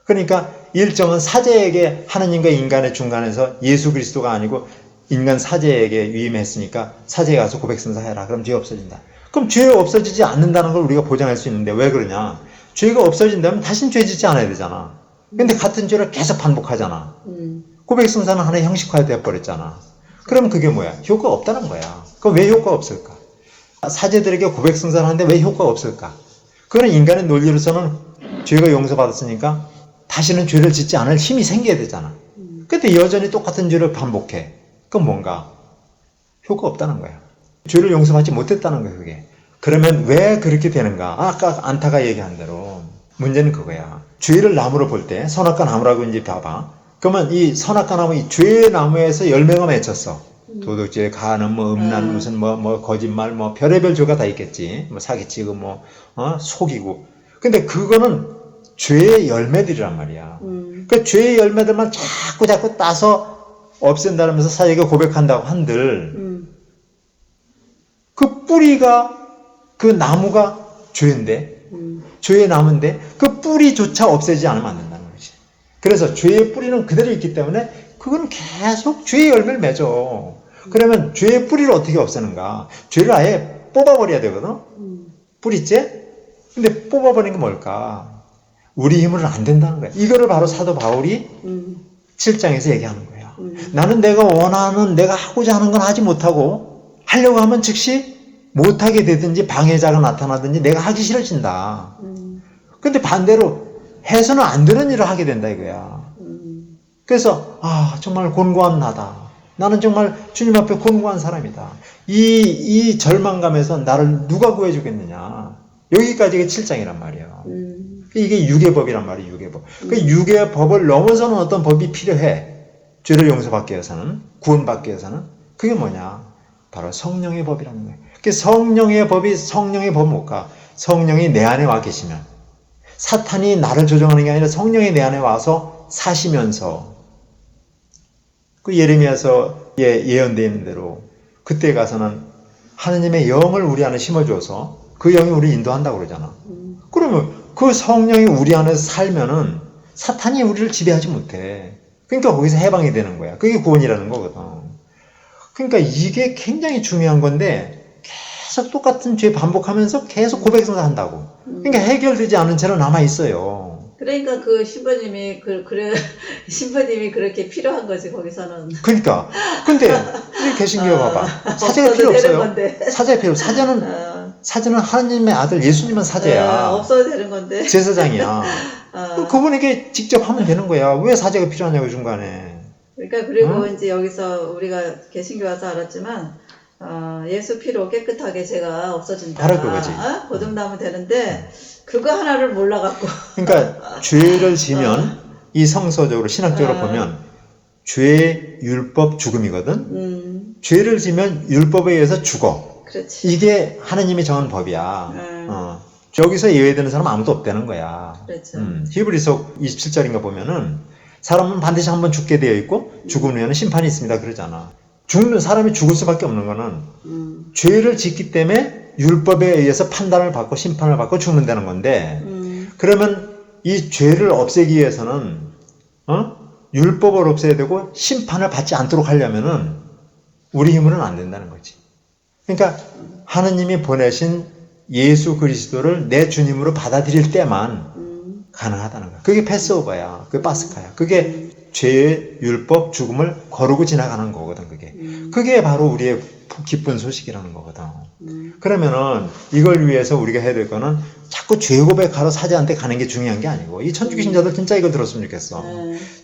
[SPEAKER 1] 그러니까 일정은 사제에게 하나님과 인간의 중간에서 예수 그리스도가 아니고 인간 사제에게 위임했으니까 사제에 가서 고백성사해라. 그럼 죄 없어진다. 그럼 죄 없어지지 않는다는 걸 우리가 보장할 수 있는데 왜 그러냐? 죄가 없어진다면 다신 죄 짓지 않아야 되잖아. 근데 같은 죄를 계속 반복하잖아. 고백성사는 하나의 형식화가 되어버렸잖아. 그럼 그게 뭐야? 효과가 없다는 거야. 그럼 왜 효과가 없을까? 사제들에게 고백성사를 하는데 왜 효과가 없을까? 그거는 인간의 논리로서는 죄가 용서받았으니까 다시는 죄를 짓지 않을 힘이 생겨야 되잖아. 근데 여전히 똑같은 죄를 반복해. 그건 뭔가 효과가 없다는 거야. 죄를 용서받지 못했다는 거야 그게. 그러면 왜 그렇게 되는가? 아까 안타가 얘기한 대로 문제는 그거야. 죄를 나무로 볼 때 선악과 나무라고 이제 봐봐. 그러면 이 선악과 나무, 이 죄의 나무에서 열매가 맺혔어. 도둑질, 가늠, 뭐 음란, 무슨 뭐 거짓말, 뭐 별의별 죄가 다 있겠지. 뭐 사기치고 속이고. 근데 그거는 죄의 열매들이란 말이야. 그 죄의 열매들만 자꾸 따서 없앤다면서 사제가 고백한다고 한들
[SPEAKER 2] 음.
[SPEAKER 1] 그 뿌리가 그 나무가 죄인데 죄의 나무인데 그 뿌리조차 없애지 않으면 안 된다는 거지. 그래서 죄의 뿌리는 그대로 있기 때문에 그건 계속 죄의 열매를 맺어. 그러면 죄의 뿌리를 어떻게 없애는가? 죄를 아예 뽑아버려야 되거든. 뿌리째? 근데 뽑아버리는 게 뭘까? 우리 힘으로는 안 된다는 거야. 이거를 바로 사도 바울이 7장에서 얘기하는 거야. 나는 내가 원하는, 내가 하고자 하는 건 하지 못하고 하려고 하면 즉시 못하게 되든지 방해자가 나타나든지 내가 하기 싫어진다. 근데 반대로 해서는 안 되는 일을 하게 된다 이거야. 그래서 정말 곤고한 나다. 나는 정말 주님 앞에 곤고한 사람이다. 이 절망감에서 나를 누가 구해주겠느냐. 여기까지가 7장이란 말이에요. 이게 육의 법이란 말이에요. 육의 법. 그 육의 법을 넘어서는 어떤 법이 필요해. 죄를 용서받기 위해서는, 구원받기 위해서는. 그게 뭐냐? 바로 성령의 법이라는 거예요. 그 성령의 법은 뭘까? 성령이 내 안에 와 계시면, 사탄이 나를 조종하는 게 아니라 성령이 내 안에 와서 사시면서, 그 예레미야서 예언되어 있는 대로 그때 가서는 하느님의 영을 우리 안에 심어줘서 그 영이 우리 인도한다고 그러잖아. 그러면 그 성령이 우리 안에서 살면은 사탄이 우리를 지배하지 못해. 그러니까 거기서 해방이 되는 거야. 그게 구원이라는 거거든. 그러니까 이게 굉장히 중요한 건데 계속 똑같은 죄 반복하면서 계속 고백성사 한다고. 그러니까 해결되지 않은 채로 남아있어요.
[SPEAKER 2] 그러니까 그 신부님이 신부님이 그렇게 필요한 거지 거기서는.
[SPEAKER 1] 그러니까 근데 이 개신교 봐봐. 사제가 필요 없어요. 사제가 필요. 사제는 하나님의 아들 예수님은 사제야.
[SPEAKER 2] 없어도 되는 건데.
[SPEAKER 1] 제사장이야. 그분에게 직접 하면 되는 거야. 왜 사제가 필요하냐고 중간에.
[SPEAKER 2] 그러니까 그리고 이제 여기서 우리가 개신교 와서 알았지만 예수 피로 깨끗하게 죄가 없어진다.
[SPEAKER 1] 바로 그거지.
[SPEAKER 2] 거듭나면 되는데 그거 하나를 몰라갖고.
[SPEAKER 1] 그러니까 죄를 지면 이 성서적으로 신학적으로 보면 죄 율법 죽음이거든. 죄를 지면 율법에 의해서 죽어.
[SPEAKER 2] 그렇지.
[SPEAKER 1] 이게 하나님이 정한 법이야. 여기서 예외되는 사람은 아무도 없다는 거야.
[SPEAKER 2] 그렇죠.
[SPEAKER 1] 히브리서 27절인가 보면은 사람은 반드시 한번 죽게 되어 있고 죽은 후에는 심판이 있습니다. 그러잖아. 사람이 죽을 수밖에 없는 거는 죄를 짓기 때문에 율법에 의해서 판단을 받고 심판을 받고 죽는다는 건데 그러면 이 죄를 없애기 위해서는 율법을 없애야 되고 심판을 받지 않도록 하려면은 우리 힘으로는 안 된다는 거지. 그러니까 하느님이 보내신 예수 그리스도를 내 주님으로 받아들일 때만 가능하다는 거야. 그게 패스오버야. 그게 파스카야. 그게 죄의 율법 죽음을 거르고 지나가는 거거든. 그게 바로 우리의 기쁜 소식이라는 거거든. 그러면은 이걸 위해서 우리가 해야 될 거는 자꾸 죄 고백하러 사제한테 가는 게 중요한 게 아니고 이 천주교 신자들 진짜 이거 들었으면 좋겠어.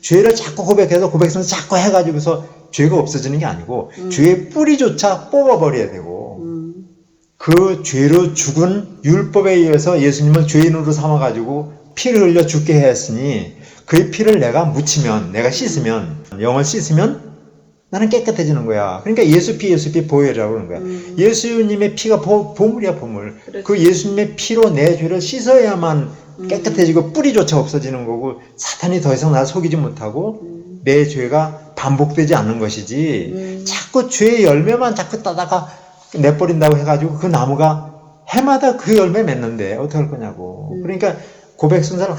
[SPEAKER 1] 죄를 자꾸 고백해서 고백성을 자꾸 해가지고서 죄가 없어지는 게 아니고 죄의 뿌리조차 뽑아버려야 되고 그 죄로 죽은 율법에 의해서 예수님을 죄인으로 삼아가지고 피를 흘려 죽게 했으니 그 피를 내가 묻히면, 내가 씻으면, 영을 씻으면 나는 깨끗해지는 거야. 그러니까 예수 피 보혈이라고 그러는 거야. 예수님의 피가 보물이야, 보물.
[SPEAKER 2] 그렇지.
[SPEAKER 1] 그 예수님의 피로 내 죄를 씻어야만 깨끗해지고 뿌리조차 없어지는 거고 사탄이 더 이상 나를 속이지 못하고 내 죄가 반복되지 않는 것이지 자꾸 죄의 열매만 자꾸 따다가 내버린다고 해가지고 그 나무가 해마다 그 열매 맺는데 어떻게 할 거냐고. 그러니까 고백 순서를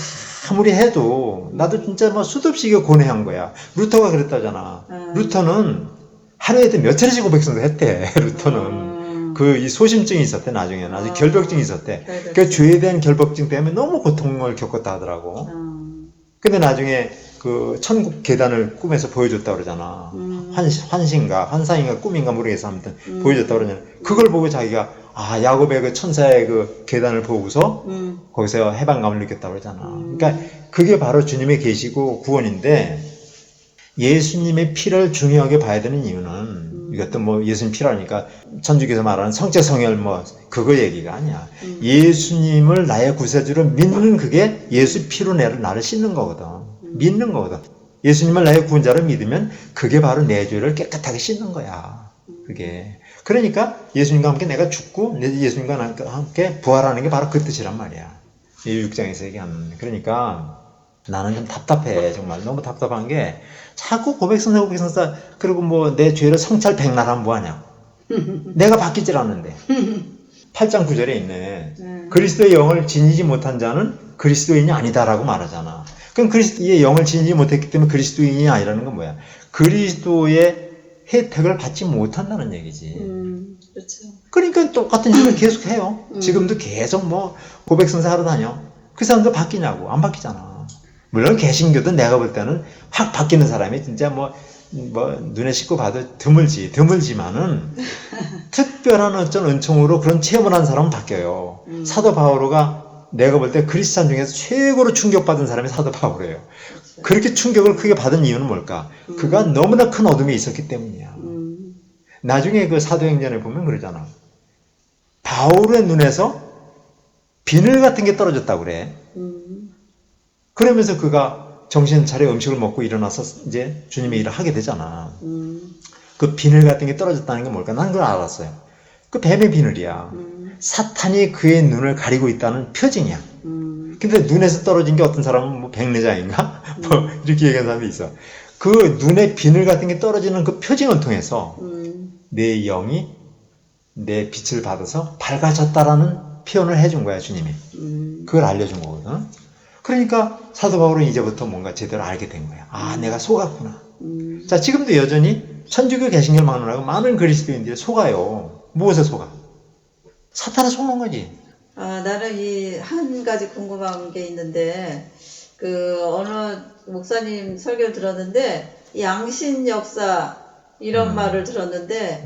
[SPEAKER 1] 아무리 해도 나도 진짜 뭐 수도 없이 이거 고뇌한 거야. 루터가 그랬다잖아. 루터는 하루에도 몇 차례씩 고백 순서 했대. 루터는 그 이 소심증이 있었대. 나중에는 아주 결벽증이 있었대. 그 죄에 대한 결벽증 때문에 너무 고통을 겪었다 하더라고. 근데 나중에 그 천국 계단을 꿈에서 보여줬다 그러잖아. 환상인가 꿈인가 모르겠어. 아무튼 보여줬다 그러잖아. 그걸 보고 자기가 야곱의 그 천사의 그 계단을 보고서 거기서 해방감을 느꼈다고 그러잖아. 그러니까 그게 바로 주님의 계시고 구원인데 예수님의 피를 중요하게 봐야 되는 이유는 이것도 뭐 예수님 피라니까 천주교에서 말하는 성체 성혈 뭐 그거 얘기가 아니야. 예수님을 나의 구세주로 믿는 그게 예수 피로 나를 씻는 거거든. 믿는 거거든. 예수님을 나의 구원자로 믿으면 그게 바로 내 죄를 깨끗하게 씻는 거야. 그게. 그러니까 예수님과 함께 내가 죽고 예수님과 함께 부활하는 게 바로 그 뜻이란 말이야. 이 6장에서 얘기하는. 그러니까 나는 좀 답답해. 정말 너무 답답한 게 자꾸 고백성사 그리고 뭐 내 죄를 성찰 백날하면 뭐하냐. 내가 바뀌질 않는데. 8장 9절에 있네. 그리스도의 영을 지니지 못한 자는 그리스도인이 아니다라고 말하잖아. 그럼 그리스도의 영을 지니지 못했기 때문에 그리스도인이 아니라는 건 뭐야? 그리스도의 혜택을 받지 못한다는 얘기지.
[SPEAKER 2] 그렇죠.
[SPEAKER 1] 그러니까 똑같은 일을 계속 해요. 지금도 계속 뭐 고백성사 하러 다녀. 그 사람도 바뀌냐고. 안 바뀌잖아. 물론 개신교도 내가 볼 때는 확 바뀌는 사람이 진짜 뭐 눈에 씻고 봐도 드물지만은 특별한 어떤 은총으로 그런 체험을 한 사람은 바뀌어요. 사도 바오로가 내가 볼 때 크리스찬 중에서 최고로 충격받은 사람이 사도 바오로예요.
[SPEAKER 2] 그렇죠.
[SPEAKER 1] 그렇게 충격을 크게 받은 이유는 뭘까? 그가 너무나 큰 어둠이 있었기 때문이야. 나중에 그 사도행전에 보면 그러잖아. 바울의 눈에서 비늘 같은 게 떨어졌다고 그래. 그러면서 그가 정신 차려 음식을 먹고 일어나서 이제 주님의 일을 하게 되잖아. 그 비늘 같은 게 떨어졌다는 게 뭘까? 난 그걸 알았어요. 그 뱀의 비늘이야. 사탄이 그의 눈을 가리고 있다는 표징이야. 근데 눈에서 떨어진 게 어떤 사람은 뭐 백내장인가? 뭐 이렇게 얘기하는 사람이 있어. 그 눈에 비늘 같은 게 떨어지는 그 표징을 통해서 내 영이 내 빛을 받아서 밝아졌다라는 표현을 해준 거야, 주님이. 그걸 알려준 거거든. 그러니까 사도 바울은 이제부터 뭔가 제대로 알게 된 거야. 아, 내가 속았구나. 자, 지금도 여전히 천주교 개신교를 막론하고 많은 그리스도인들이 속아요. 무엇에 속아? 사탄에 속는 거지.
[SPEAKER 2] 아, 나는 이 한 가지 궁금한 게 있는데, 어느 목사님 설교를 들었는데, 양신 역사, 이런 말을 들었는데,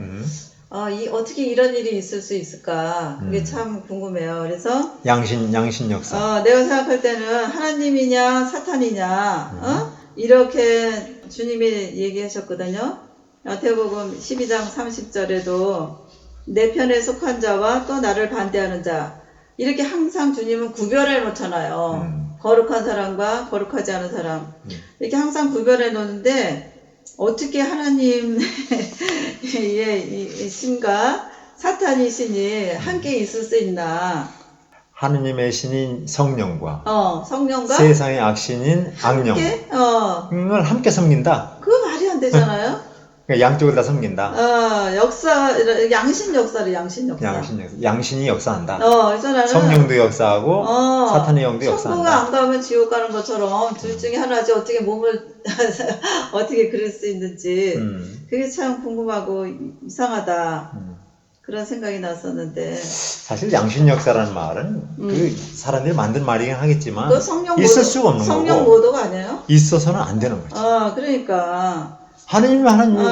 [SPEAKER 2] 어떻게 이런 일이 있을 수 있을까? 그게 참 궁금해요. 그래서,
[SPEAKER 1] 양신 역사.
[SPEAKER 2] 내가 생각할 때는 하나님이냐, 사탄이냐, 이렇게 주님이 얘기하셨거든요. 마태복음 12장 30절에도, 내 편에 속한 자와 또 나를 반대하는 자, 이렇게 항상 주님은 구별해 놓잖아요. 거룩한 사람과 거룩하지 않은 사람. 이렇게 항상 구별해 놓는데, 어떻게 하나님의 이 신과 사탄의 신이 함께 있을 수 있나?
[SPEAKER 1] 하느님의 신인 성령과
[SPEAKER 2] 성령과
[SPEAKER 1] 세상의 악신인 악령을 함께 섬긴다.
[SPEAKER 2] 그거 말이 안 되잖아요.
[SPEAKER 1] 그러니까 양쪽을 다 섬긴다.
[SPEAKER 2] 양신 역사를 양신 역사.
[SPEAKER 1] 양신이 역사한다.
[SPEAKER 2] 그래서 나는
[SPEAKER 1] 성령도 역사하고 사탄의 영도 역사한다.
[SPEAKER 2] 천국에 안 가면 지옥 가는 것처럼 둘 중에 하나지 어떻게 몸을 어떻게 그럴 수 있는지 그게 참 궁금하고 이상하다. 그런 생각이 났었는데.
[SPEAKER 1] 사실 양신 역사라는 말은 그 사람들이 만든 말이긴 하겠지만
[SPEAKER 2] 있을
[SPEAKER 1] 수가 없는 거고.
[SPEAKER 2] 성령 모도가 아니에요?
[SPEAKER 1] 있어서는 안 되는 거지.
[SPEAKER 2] 그러니까.
[SPEAKER 1] 하느님은 하느님이고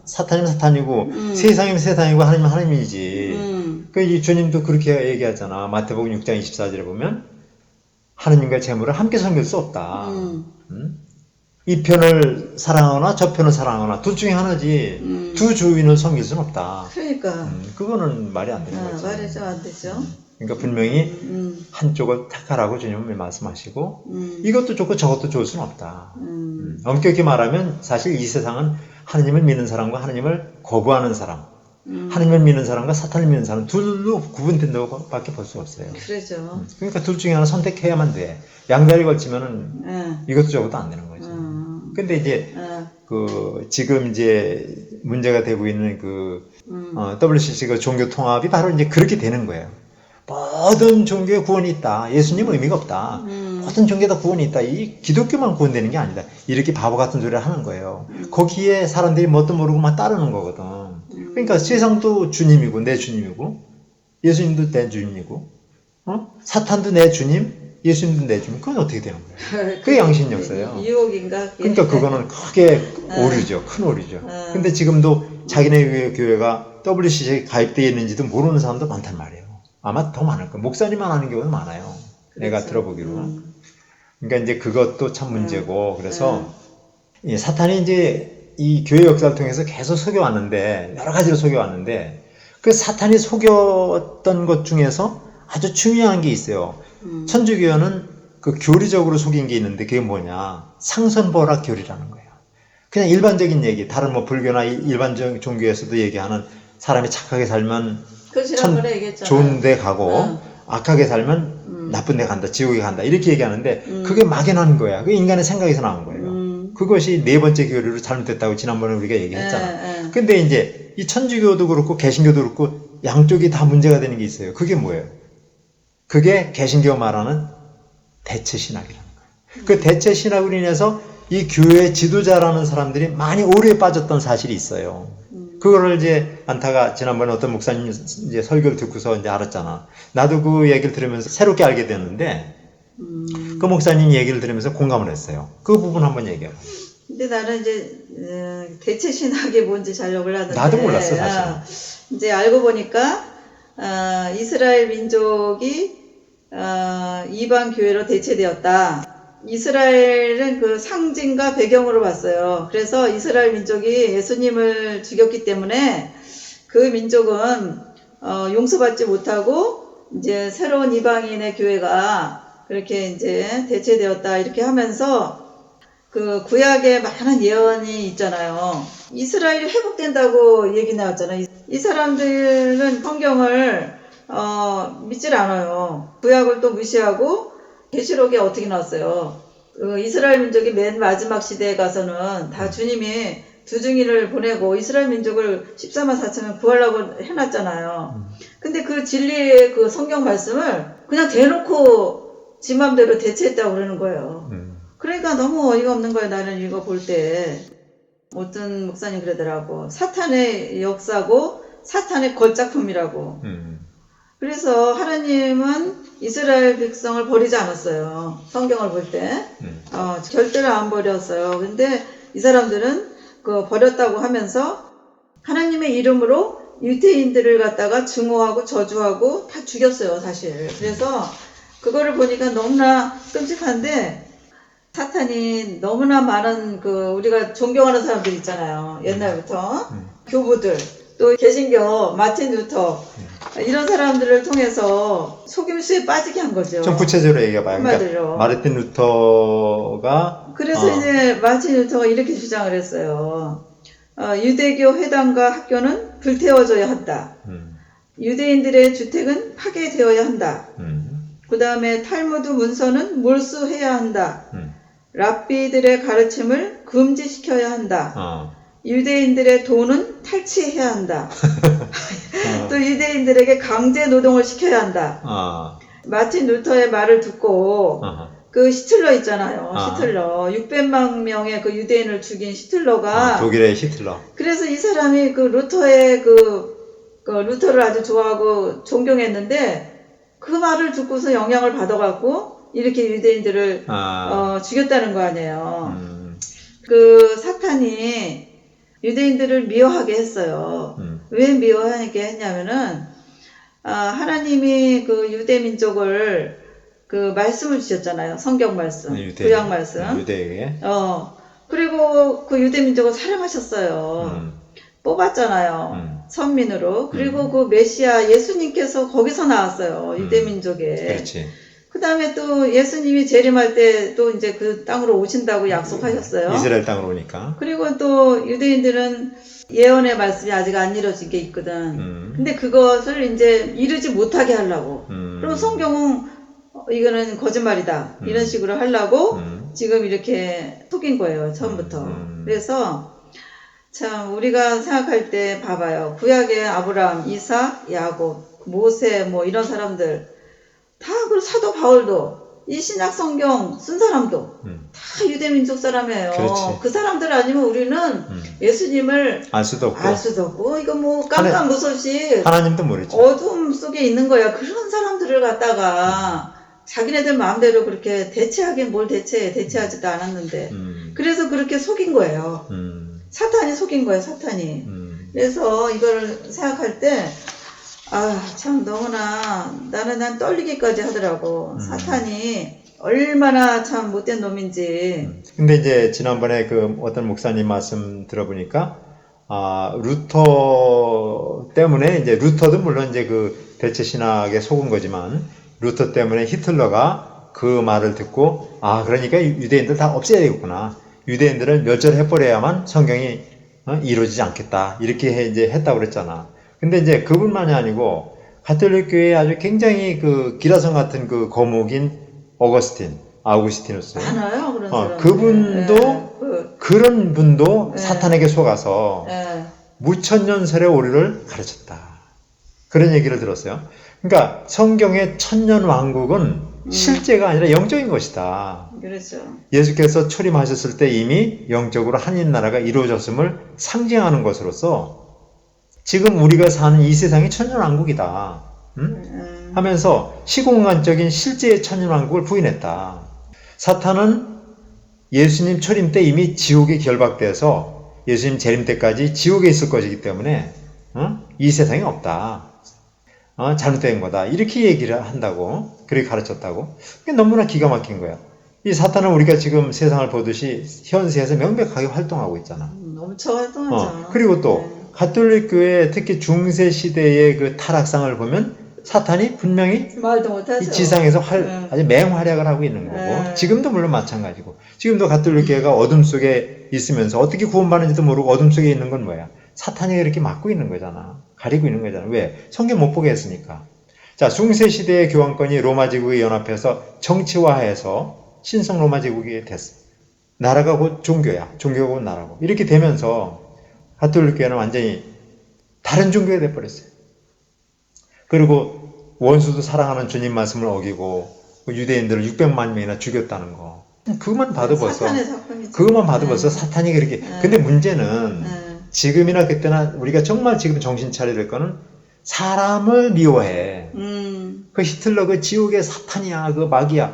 [SPEAKER 1] 사탄이면 사탄이고 세상이면 세상이고 하느님은 하느님이지. 그 주님도 그렇게 얘기하잖아. 마태복음 6장 24절에 보면 하느님과 재물을 함께 섬길 수 없다. 이 편을 사랑하거나 저 편을 사랑하거나 둘 중에 하나지 두 주인을 섬길 수는 없다.
[SPEAKER 2] 그러니까.
[SPEAKER 1] 그거는 말이 안 되는 거지.
[SPEAKER 2] 말이 좀 안 되죠.
[SPEAKER 1] 그러니까 분명히 한쪽을 택하라고 주님은 말씀하시고 이것도 좋고 저것도 좋을 수는 없다. 엄격히 말하면 사실 이 세상은 하느님을 믿는 사람과 하느님을 거부하는 사람, 하느님을 믿는 사람과 사탄을 믿는 사람 둘로 구분된다고 밖에 볼 수 없어요.
[SPEAKER 2] 그렇죠.
[SPEAKER 1] 그러니까 둘 중에 하나 선택해야만 돼. 양다리 걸치면은 이것도 저것도 안 되는 거지. 근데 이제 지금 이제 문제가 되고 있는 WCC 종교 통합이 바로 이제 그렇게 되는 거예요. 모든 종교에 구원이 있다. 예수님 의미가 없다. 모든 종교에 다 구원이 있다. 이 기독교만 구원되는 게 아니다. 이렇게 바보 같은 소리를 하는 거예요. 거기에 사람들이 뭣도 모르고 막 따르는 거거든. 그러니까 세상도 주님이고 내 주님이고 예수님도 내 주님이고 사탄도 내 주님, 예수님도 내 주님. 그건 어떻게 되는 거예요? 그게 양신 역사예요.
[SPEAKER 2] 유혹인가?
[SPEAKER 1] 그러니까 그거는 크게 오류죠. 큰 오류죠. 근데 지금도 자기네 교회가 WCC에 가입되어 있는지도 모르는 사람도 많단 말이에요. 아마 더 많을 거예요. 목사님만 아는 경우도 많아요. 그렇죠. 내가 들어보기로. 그러니까 이제 그것도 참 문제고, 그래서 사탄이 이제 이 교회 역사를 통해서 계속 속여왔는데, 여러 가지로 속여왔는데, 그 사탄이 속였던 것 중에서 아주 중요한 게 있어요. 천주교는 그 교리적으로 속인 게 있는데, 그게 뭐냐. 상선보락 교리라는 거예요. 그냥 일반적인 얘기, 다른 뭐 불교나 일반적 종교에서도 얘기하는 사람이 착하게 살면 좋은 데 가고 악하게 살면 나쁜 데 간다, 지옥에 간다 이렇게 얘기하는데 그게 막연한 거야. 그게 인간의 생각에서 나온 거예요. 그것이 네 번째 교리로 잘못됐다고 지난번에 우리가 얘기했잖아.
[SPEAKER 2] 예, 예.
[SPEAKER 1] 근데 이제 이 천주교도 그렇고 개신교도 그렇고 양쪽이 다 문제가 되는 게 있어요. 그게 뭐예요? 그게 개신교 말하는 대체 신학이라는 거예요. 그 대체 신학으로 인해서 이 교회 지도자라는 사람들이 많이 오류에 빠졌던 사실이 있어요. 그거를 이제 안타가 지난번에 어떤 목사님 이제 설교를 듣고서 이제 알았잖아. 나도 그 얘기를 들으면서 새롭게 알게 됐는데 그 목사님 얘기를 들으면서 공감을 했어요. 그 부분 한번 얘기해 봐.
[SPEAKER 2] 근데 나는 이제 대체 신학이 뭔지 잘 몰랐는데
[SPEAKER 1] 나도 몰랐어, 사실은.
[SPEAKER 2] 이제 알고 보니까 이스라엘 민족이 이방 교회로 대체되었다. 이스라엘은 그 상징과 배경으로 봤어요. 그래서 이스라엘 민족이 예수님을 죽였기 때문에 그 민족은 용서받지 못하고 이제 새로운 이방인의 교회가 그렇게 이제 대체되었다 이렇게 하면서 그 구약에 많은 예언이 있잖아요. 이스라엘이 회복된다고 얘기 나왔잖아요. 이 사람들은 성경을 믿질 않아요. 구약을 또 무시하고 계시록에 어떻게 나왔어요? 이스라엘 민족이 맨 마지막 시대에 가서는 다 주님이 두 증인을 보내고 이스라엘 민족을 14만 4천을 구하려고 해놨잖아요. 근데 그 진리의 그 성경 말씀을 그냥 대놓고 지 맘대로 대체했다고 그러는 거예요. 그러니까 너무 어이가 없는 거예요. 나는 이거 볼 때. 어떤 목사님 그러더라고. 사탄의 역사고 사탄의 걸작품이라고. 그래서 하나님은 이스라엘 백성을 버리지 않았어요. 성경을 볼 때. 절대로 안 버렸어요. 근데 이 사람들은 그 버렸다고 하면서 하나님의 이름으로 유대인들을 갖다가 증오하고 저주하고 다 죽였어요, 사실. 그래서 그거를 보니까 너무나 끔찍한데 사탄이 너무나 많은 그 우리가 존경하는 사람들 있잖아요. 옛날부터. 교부들, 또 개신교, 마틴 루터 이런 사람들을 통해서 속임수에 빠지게 한 거죠.
[SPEAKER 1] 좀 구체적으로 얘기해봐요.
[SPEAKER 2] 한마디로.
[SPEAKER 1] 그러니까 마르틴 루터가
[SPEAKER 2] 그래서 이제 마틴 루터가 이렇게 주장을 했어요. 유대교 회당과 학교는 불태워져야 한다. 유대인들의 주택은 파괴되어야 한다. 그 다음에 탈무드 문서는 몰수해야 한다. 랍비들의 가르침을 금지시켜야 한다. 유대인들의 돈은 탈취해야 한다. 또 유대인들에게 강제 노동을 시켜야 한다. 마틴 루터의 말을 듣고 그 시틀러 있잖아요. 시틀러 600만 명의 그 유대인을 죽인 시틀러가
[SPEAKER 1] 독일의 히틀러.
[SPEAKER 2] 그래서 이 사람이 그 루터의 그 루터를 아주 좋아하고 존경했는데 그 말을 듣고서 영향을 받아갖고 이렇게 유대인들을 죽였다는 거 아니에요. 그 사탄이 유대인들을 미워하게 했어요. 왜 미워하게 했냐면은 하나님이 그 유대 민족을 그 말씀을 주셨잖아요. 성경 말씀, 구약 말씀.
[SPEAKER 1] 유대에게.
[SPEAKER 2] 그리고 그 유대 민족을 사랑하셨어요. 뽑았잖아요. 선민으로. 그리고 그 메시아 예수님께서 거기서 나왔어요. 유대 민족에.
[SPEAKER 1] 그렇지.
[SPEAKER 2] 그 다음에 또 예수님이 재림할 때 또 이제 그 땅으로 오신다고 약속하셨어요.
[SPEAKER 1] 이스라엘 땅으로 오니까.
[SPEAKER 2] 그리고 또 유대인들은 예언의 말씀이 아직 안 이루어진 게 있거든. 근데 그것을 이제 이루지 못하게 하려고. 그리고 성경은 이거는 거짓말이다. 이런 식으로 하려고 지금 이렇게 속인 거예요. 처음부터. 그래서 참 우리가 생각할 때 봐봐요. 구약의 아브라함, 이삭, 야곱, 모세 뭐 이런 사람들 다 그 사도 바울도 이 신약 성경 쓴 사람도 다 유대 민족 사람이에요.
[SPEAKER 1] 그렇지.
[SPEAKER 2] 그 사람들 아니면 우리는 예수님을
[SPEAKER 1] 알 수도 없고.
[SPEAKER 2] 이거 뭐 깜깜무소식
[SPEAKER 1] 하나님도 모르지.
[SPEAKER 2] 어둠 속에 있는 거야. 그런 사람들을 갖다가 자기네들 마음대로 그렇게 대체하긴 뭘 대체하지도 않았는데 그래서 그렇게 속인 거예요. 사탄이 속인 거예요. 사탄이. 그래서 이걸 생각할 때 참 너무나 난 떨리기까지 하더라고. 사탄이 얼마나 참 못된 놈인지.
[SPEAKER 1] 근데 이제 지난번에 그 어떤 목사님 말씀 들어보니까 루터 때문에 이제 루터도 물론 이제 그 대체 신학에 속은 거지만 루터 때문에 히틀러가 그 말을 듣고 그러니까 유대인들 다 없애야 되겠구나. 유대인들을 멸절해버려야만 성경이 이루어지지 않겠다. 이렇게 이제 했다고 그랬잖아. 근데 이제 그분만이 아니고 가톨릭 교회에 아주 굉장히 그 기라성 같은 그 거목인 아우구스티누스.
[SPEAKER 2] 많아요, 그런 사람.
[SPEAKER 1] 그분도 그런 분도
[SPEAKER 2] 네.
[SPEAKER 1] 사탄에게 속아서
[SPEAKER 2] 예.
[SPEAKER 1] 무천년설의 오류를 가르쳤다. 그런 얘기를 들었어요. 그러니까 성경의 천년왕국은 실제가 아니라 영적인 것이다.
[SPEAKER 2] 그렇죠.
[SPEAKER 1] 예수께서 초림하셨을 때 이미 영적으로 하늘나라가 이루어졌음을 상징하는 것으로서 지금 우리가 사는 이 세상이 천년왕국이다. 응? 하면서 시공간적인 실제의 천년왕국을 부인했다. 사탄은 예수님 초림 때 이미 지옥에 결박돼서 예수님 재림 때까지 지옥에 있을 것이기 때문에 이 세상에 없다. 잘못된 거다. 이렇게 얘기를 한다고, 그렇게 가르쳤다고. 그게 너무나 기가 막힌 거야. 이 사탄은 우리가 지금 세상을 보듯이 현세에서 명백하게 활동하고 있잖아.
[SPEAKER 2] 엄청 활동하죠.
[SPEAKER 1] 그리고 또 가톨릭 교회 특히 중세 시대의 그 타락상을 보면 사탄이 분명히
[SPEAKER 2] 말도 못하죠.
[SPEAKER 1] 이 지상에서 아주 맹활약을 하고 있는 거고 지금도 물론 마찬가지고 지금도 가톨릭 교회가 어둠 속에 있으면서 어떻게 구원받는지도 모르고 어둠 속에 있는 건 뭐야? 사탄이 이렇게 막고 있는 거잖아. 가리고 있는 거잖아. 왜? 성경 못 보게 했으니까. 자, 중세 시대의 교황권이 로마 제국에 연합해서 정치화해서 신성 로마 제국이 됐어. 나라가 곧 종교야. 종교가 곧 나라고. 이렇게 되면서 가톨릭 교회는 완전히 다른 종교가 돼버렸어요. 그리고 원수도 사랑하는 주님 말씀을 어기고 유대인들을 600만 명이나 죽였다는 거. 그것만 봐도 벌써 그것만 봐도 벌써 사탄이 그렇게. 근데 문제는 지금이나 그때나 우리가 정말 지금 정신 차려야 될 거는 사람을 미워해. 그 히틀러 그 지옥의 사탄이야. 그 마귀야.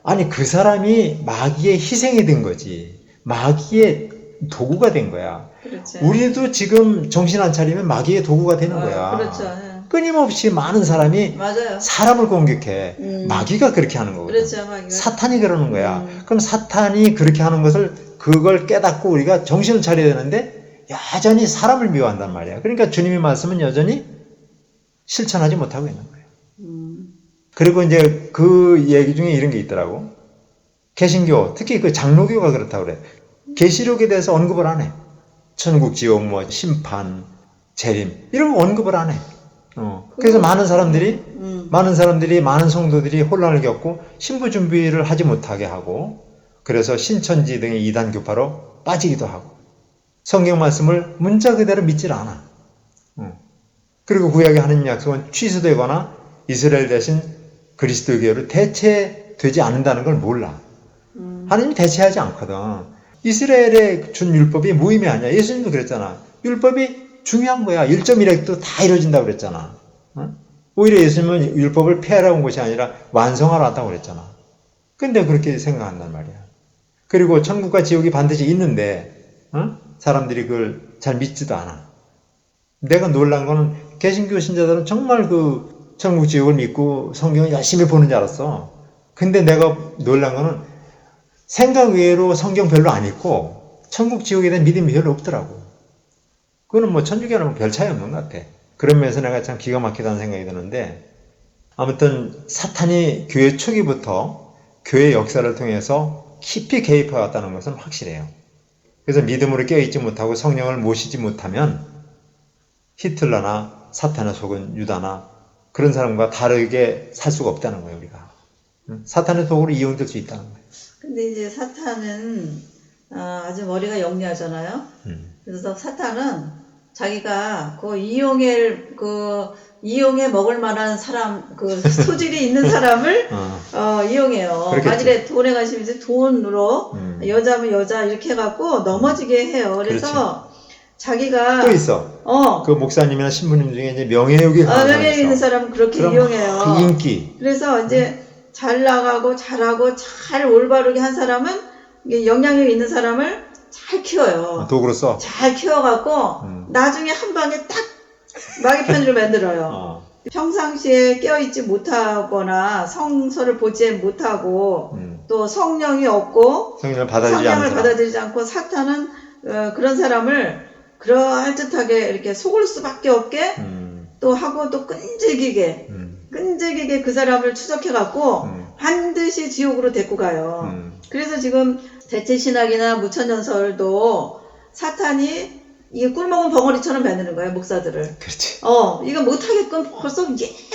[SPEAKER 1] 아니 그 사람이 마귀의 희생이 된 거지. 마귀의 도구가 된 거야.
[SPEAKER 2] 그렇죠.
[SPEAKER 1] 우리도 지금 정신 안 차리면 마귀의 도구가 되는 거야.
[SPEAKER 2] 그렇죠.
[SPEAKER 1] 끊임없이 많은 사람이
[SPEAKER 2] 맞아요.
[SPEAKER 1] 사람을 공격해. 마귀가 그렇게 하는 거거든.
[SPEAKER 2] 그렇죠, 마귀가.
[SPEAKER 1] 사탄이 그러는 거야. 그럼 사탄이 그렇게 하는 것을 그걸 깨닫고 우리가 정신을 차려야 되는데 여전히 사람을 미워한단 말이야. 그러니까 주님의 말씀은 여전히 실천하지 못하고 있는 거예요. 그리고 이제 그 얘기 중에 이런 게 있더라고. 개신교, 특히 그 장로교가 그렇다고 그래. 계시록에 대해서 언급을 안 해. 천국, 지옥, 뭐 심판, 재림 이런 거 언급을 안 해. 그래서 많은 사람들이 많은 성도들이 혼란을 겪고 신부 준비를 하지 못하게 하고 그래서 신천지 등의 이단 교파로 빠지기도 하고 성경 말씀을 문자 그대로 믿질 않아. 그리고 구약의 하나님 약속은 취소되거나 이스라엘 대신 그리스도교를 대체되지 않는다는 걸 몰라. 하나님이 대체하지 않거든. 이스라엘의 준 율법이 무의미 아니야. 예수님도 그랬잖아. 율법이 중요한 거야. 1.1획도 다 이루어진다고 그랬잖아. 오히려 예수님은 율법을 폐하러 온 것이 아니라 완성하러 왔다고 그랬잖아. 근데 그렇게 생각한단 말이야. 그리고 천국과 지옥이 반드시 있는데 사람들이 그걸 잘 믿지도 않아. 내가 놀란 거는 개신교 신자들은 정말 그 천국 지옥을 믿고 성경을 열심히 보는 줄 알았어. 근데 내가 놀란 거는 생각 외로 성경 별로 안 읽고 천국 지옥에 대한 믿음이 별로 없더라고. 그거는 뭐 천주교는 별 차이 없는 것 같아. 그런 면에서 내가 참 기가 막히다는 생각이 드는데 아무튼 사탄이 교회 초기부터 교회 역사를 통해서 깊이 개입해 왔다는 것은 확실해요. 그래서 믿음으로 깨어있지 못하고 성령을 모시지 못하면 히틀러나 사탄에 속은 유다나 그런 사람과 다르게 살 수가 없다는 거예요. 우리가. 사탄의 도구로 이용될 수 있다는 거예요.
[SPEAKER 2] 근데 이제 사탄은 아주 머리가 영리하잖아요. 그래서 사탄은 자기가 이용해 먹을 만한 사람, 소질이 있는 사람을 이용해요.
[SPEAKER 1] 그렇겠지.
[SPEAKER 2] 만일에 돈에 관심이 있으면 돈으로 여자면 여자 이렇게 해갖고 넘어지게 해요. 그래서 자기가
[SPEAKER 1] 또 있어. 그 목사님이나 신부님 중에 이제 명예욕이
[SPEAKER 2] 명예 있는 사람은 그렇게 이용해요.
[SPEAKER 1] 그 인기.
[SPEAKER 2] 그래서 이제 잘 나가고 잘하고 잘 올바르게 한 사람은 영향력 있는 사람을 잘 키워요.
[SPEAKER 1] 도구로 써.
[SPEAKER 2] 잘 키워갖고 나중에 한 방에 딱 마귀 편으로 만들어요. 평상시에 깨어있지 못하거나 성서를 보지 못하고 또 성령이 없고
[SPEAKER 1] 성령을
[SPEAKER 2] 받아들이지 않고 사탄은 그런 사람을 그럴듯하게 이렇게 속을 수밖에 없게 또 하고 또 끈질기게 그 사람을 추적해갖고 반드시 지옥으로 데리고 가요. 그래서 지금 대체신학이나 무천년설도 사탄이 이게 꿀먹은 벙어리처럼 만드는 거예요, 목사들을.
[SPEAKER 1] 그렇지.
[SPEAKER 2] 이거 못하게끔 벌써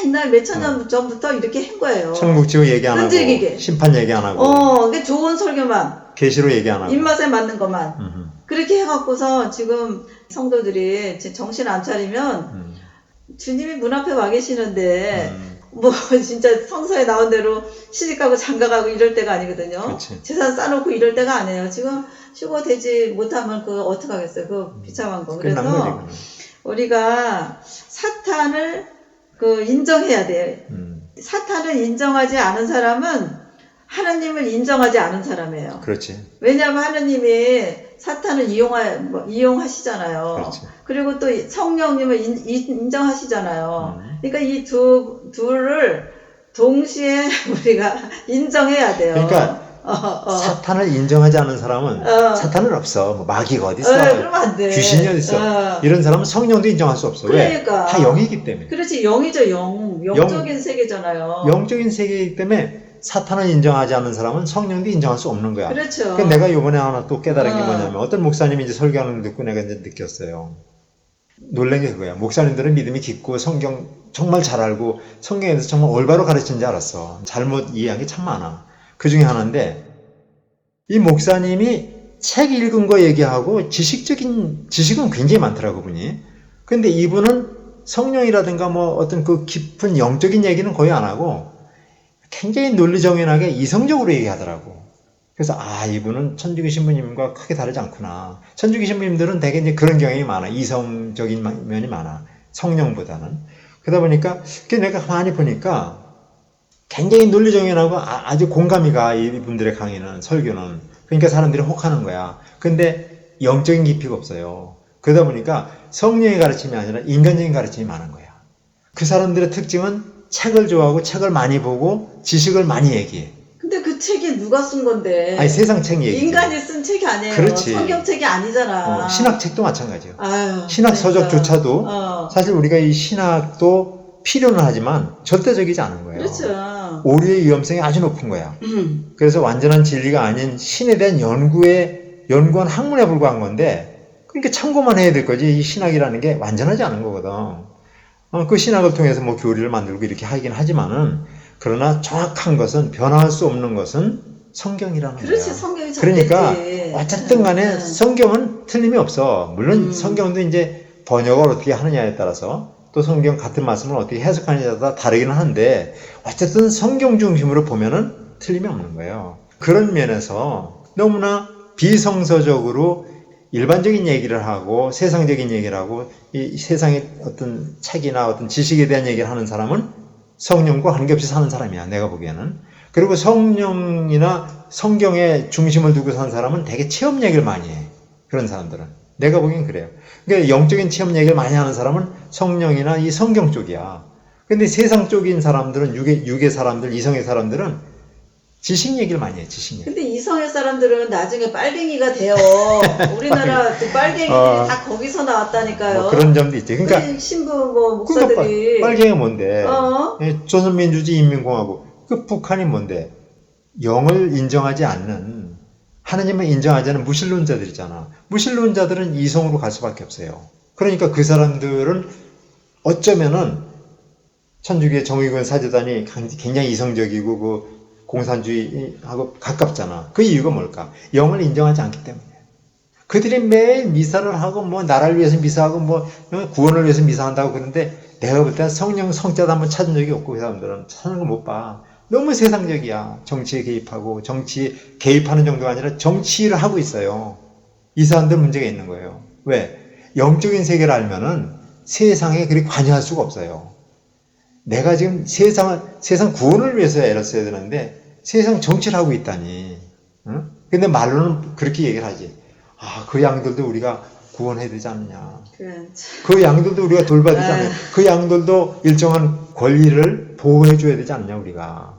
[SPEAKER 2] 옛날 몇천 년 전부터 이렇게 한 거예요.
[SPEAKER 1] 천국 지옥 얘기 안 하고, 심판 얘기 안 하고.
[SPEAKER 2] 그게 좋은 설교만.
[SPEAKER 1] 계시로 얘기 안 하고.
[SPEAKER 2] 입맛에 맞는 것만.
[SPEAKER 1] 음흠.
[SPEAKER 2] 그렇게 해갖고서 지금 성도들이 정신 안 차리면
[SPEAKER 1] 음.
[SPEAKER 2] 주님이 문 앞에 와 계시는데
[SPEAKER 1] 음.
[SPEAKER 2] 뭐 진짜 성서에 나온 대로 시집가고 장가가고 이럴 때가 아니거든요.
[SPEAKER 1] 그렇지.
[SPEAKER 2] 재산 싸놓고 이럴 때가 아니에요. 지금 휴고 되지 못하면 그거 어떡하겠어요. 그 비참한 거.
[SPEAKER 1] 끝난
[SPEAKER 2] 그래서
[SPEAKER 1] 거지, 그건.
[SPEAKER 2] 우리가 사탄을 인정해야 돼요. 사탄을 인정하지 않은 사람은 하나님을 인정하지 않은 사람이에요.
[SPEAKER 1] 그렇지.
[SPEAKER 2] 왜냐하면 하나님이 사탄을 이용하시잖아요.
[SPEAKER 1] 그렇지.
[SPEAKER 2] 그리고 또 성령님을 인정하시잖아요. 그러니까 이 둘을 동시에 우리가 인정해야 돼요.
[SPEAKER 1] 그러니까 사탄을 인정하지 않는 사람은 사탄은 없어. 뭐 마귀가 어디 있어?
[SPEAKER 2] 그러면 안 돼.
[SPEAKER 1] 귀신이 어디 있어? 이런 사람은 성령도 인정할 수 없어.
[SPEAKER 2] 그러니까.
[SPEAKER 1] 왜? 다 영이기 때문에.
[SPEAKER 2] 그렇지, 영이죠, 영적인 세계잖아요.
[SPEAKER 1] 영적인 세계이기 때문에 사탄을 인정하지 않는 사람은 성령도 인정할 수 없는 거야.
[SPEAKER 2] 그렇죠.
[SPEAKER 1] 그러니까 내가 이번에 하나 또 깨달은 게 뭐냐면 어떤 목사님이 이제 설교하는 거 듣고 내가 이제 느꼈어요. 놀란 게 그거야. 목사님들은 믿음이 깊고 성경 정말 잘 알고 성경에서 정말 올바로 가르치는 줄 알았어. 잘못 이해한 게 참 많아. 그 중에 하나인데 이 목사님이 책 읽은 거 얘기하고 지식은 굉장히 많더라고 그분이. 근데 이분은 성령이라든가 뭐 어떤 그 깊은 영적인 얘기는 거의 안 하고 굉장히 논리정연하게 이성적으로 얘기하더라고. 그래서 이분은 천주교 신부님과 크게 다르지 않구나. 천주교 신부님들은 되게 이제 그런 경향이 많아. 이성적인 면이 많아. 성령보다는. 그러다 보니까 내가 가만히 보니까 굉장히 논리정연하고 아주 공감이 가. 이분들의 강의는, 설교는. 그러니까 사람들이 혹하는 거야. 근데 영적인 깊이가 없어요. 그러다 보니까 성령의 가르침이 아니라 인간적인 가르침이 많은 거야. 그 사람들의 특징은 책을 좋아하고 책을 많이 보고 지식을 많이 얘기해.
[SPEAKER 2] 근데 그 책이 누가 쓴 건데?
[SPEAKER 1] 아니 세상 책 얘기지.
[SPEAKER 2] 인간이 쓴 책이 아니에요.
[SPEAKER 1] 그렇지.
[SPEAKER 2] 성경책이 아니잖아.
[SPEAKER 1] 신학책도 마찬가지야.
[SPEAKER 2] 아유,
[SPEAKER 1] 신학 서적조차도
[SPEAKER 2] 진짜.
[SPEAKER 1] 사실 우리가 이 신학도 필요는 하지만 절대적이지 않은 거예요.
[SPEAKER 2] 그렇죠.
[SPEAKER 1] 오류의 위험성이 아주 높은 거야. 그래서 완전한 진리가 아닌 신에 대한 연구한 학문에 불과한 건데 그러니까 참고만 해야 될 거지. 이 신학이라는 게 완전하지 않은 거거든. 그 신학을 통해서 뭐 교리를 만들고 이렇게 하긴 하지만은 그러나 정확한 것은 변화할 수 없는 것은 성경이라는 거야.
[SPEAKER 2] 그렇지, 성경이
[SPEAKER 1] 그러니까
[SPEAKER 2] 작겠지.
[SPEAKER 1] 어쨌든 간에 성경은 틀림이 없어. 물론 성경도 이제 번역을 어떻게 하느냐에 따라서 또 성경 같은 말씀을 어떻게 해석하느냐에 따라 다르기는 한데 어쨌든 성경 중심으로 보면은 틀림이 없는 거예요. 그런 면에서 너무나 비성서적으로 일반적인 얘기를 하고 세상적인 얘기를 하고 이 세상의 어떤 책이나 어떤 지식에 대한 얘기를 하는 사람은 성령과 관계없이 사는 사람이야. 내가 보기에는. 그리고 성령이나 성경에 중심을 두고 사는 사람은 되게 체험 얘기를 많이 해. 그런 사람들은. 내가 보기엔 그래요. 그러니까 영적인 체험 얘기를 많이 하는 사람은 성령이나 이 성경 쪽이야. 근데 세상 쪽인 사람들은 육의 사람들, 이성의 사람들은 지식 얘기를 많이 해. 지식 얘기.
[SPEAKER 2] 근데 이성의 사람들은 나중에 빨갱이가 돼요. 우리나라 그 빨갱이들이 다 거기서 나왔다니까요.
[SPEAKER 1] 뭐 그런 점도 있지. 그러니까
[SPEAKER 2] 신부 목사들이.
[SPEAKER 1] 빨갱이가 뭔데? 조선민주주의 인민공화국. 그 북한이 뭔데? 영을 인정하지 않는, 하나님을 인정하지 않는 무신론자들이잖아. 무신론자들은 이성으로 갈 수밖에 없어요. 그러니까 그 사람들은 어쩌면은 천주교의 정의군 사제단이 굉장히 이성적이고 그 공산주의하고 가깝잖아. 그 이유가 뭘까? 영을 인정하지 않기 때문에. 그들이 매일 미사를 하고 뭐 나라를 위해서 미사하고 뭐 구원을 위해서 미사한다고 그러는데 내가 볼 때는 성령 성자도 한번 찾은 적이 없고 그 사람들은 찾는 걸 못 봐. 너무 세상적이야. 정치에 개입하고 정치에 개입하는 정도가 아니라 정치를 하고 있어요. 이 사람들 문제가 있는 거예요. 왜? 영적인 세계를 알면은 세상에 그리 관여할 수가 없어요. 내가 지금 세상 구원을 위해서 애를 써야 되는데 세상 정치를 하고 있다니. 응? 근데 말로는 그렇게 얘기를 하지. 그 양들도 우리가 구원해야 되지 않느냐. 그 양들도 우리가 돌봐야 되지 않느냐. 그 양들도 일정한 권리를 보호해 줘야 되지 않느냐 우리가.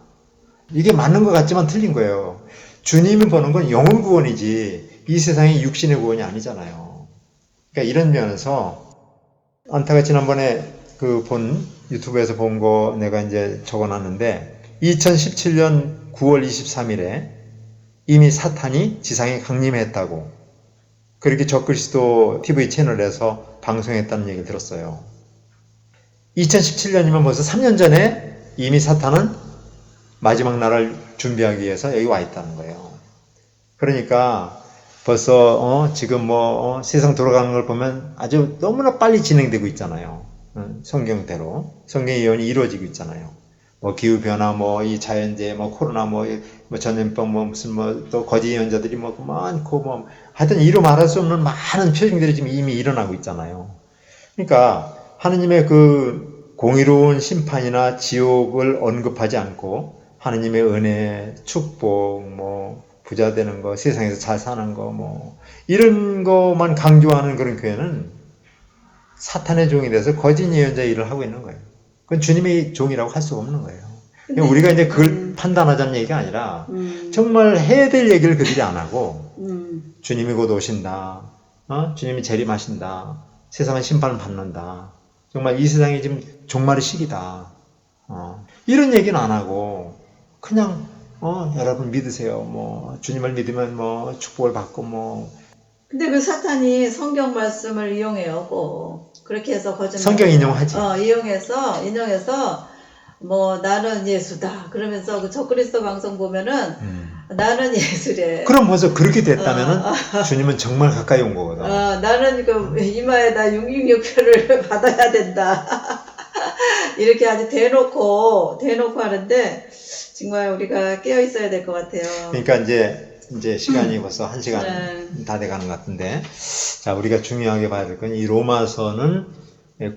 [SPEAKER 1] 이게 맞는 것 같지만 틀린 거예요. 주님이 보는 건 영혼 구원이지 이 세상의 육신의 구원이 아니잖아요. 그러니까 이런 면에서 안타가 지난번에 유튜브에서 본 거 내가 이제 적어놨는데 2017년 9월 23일에 이미 사탄이 지상에 강림했다고 그렇게 적그리스도 TV 채널에서 방송했다는 얘기를 들었어요. 2017년이면 벌써 3년 전에 이미 사탄은 마지막 날을 준비하기 위해서 여기 와 있다는 거예요. 그러니까 벌써 지금 세상 돌아가는 걸 보면 아주 너무나 빨리 진행되고 있잖아요. 성경대로 성경의 예언이 이루어지고 있잖아요. 뭐 기후 변화, 뭐 이 자연재해, 뭐 코로나, 뭐 전염병, 뭐 무슨 뭐 또 거짓 예언자들이 뭐 많고 뭐 하여튼 이루 말할 수 없는 많은 표징들이 지금 이미 일어나고 있잖아요. 그러니까 하느님의 그 공의로운 심판이나 지옥을 언급하지 않고 하느님의 은혜, 축복, 뭐 부자 되는 거, 세상에서 잘 사는 거, 뭐 이런 거만 강조하는 그런 교회는 사탄의 종이 돼서 거짓 예언자 일을 하고 있는 거예요. 그건 주님의 종이라고 할 수가 없는 거예요.
[SPEAKER 2] 근데,
[SPEAKER 1] 우리가 이제 그걸 판단하자는 얘기가 아니라 정말 해야 될 얘기를 그들이 안 하고 주님이 곧 오신다. 주님이 재림하신다. 세상은 심판을 받는다. 정말 이 세상이 지금 종말의 시기다. 이런 얘기는 안 하고 그냥 여러분 믿으세요. 뭐 주님을 믿으면 뭐 축복을 받고 뭐.
[SPEAKER 2] 근데 그 사탄이 성경 말씀을 이용해요. 꼭. 그렇게 해서 거짓말.
[SPEAKER 1] 성경 인용하지.
[SPEAKER 2] 인용해서 뭐 나는 예수다. 그러면서 그 적그리스도 방송 보면은 나는 예수래.
[SPEAKER 1] 그럼 벌써 그렇게 됐다면은 주님은 정말 가까이 온 거거든.
[SPEAKER 2] 나는 그 이마에다 666표를 받아야 된다. 이렇게 아주 대놓고 하는데 정말 우리가 깨어 있어야 될 것 같아요.
[SPEAKER 1] 그러니까 이제 시간이 벌써 1시간 다 돼가는 것 같은데, 자, 우리가 중요하게 봐야 될 건 이 로마서는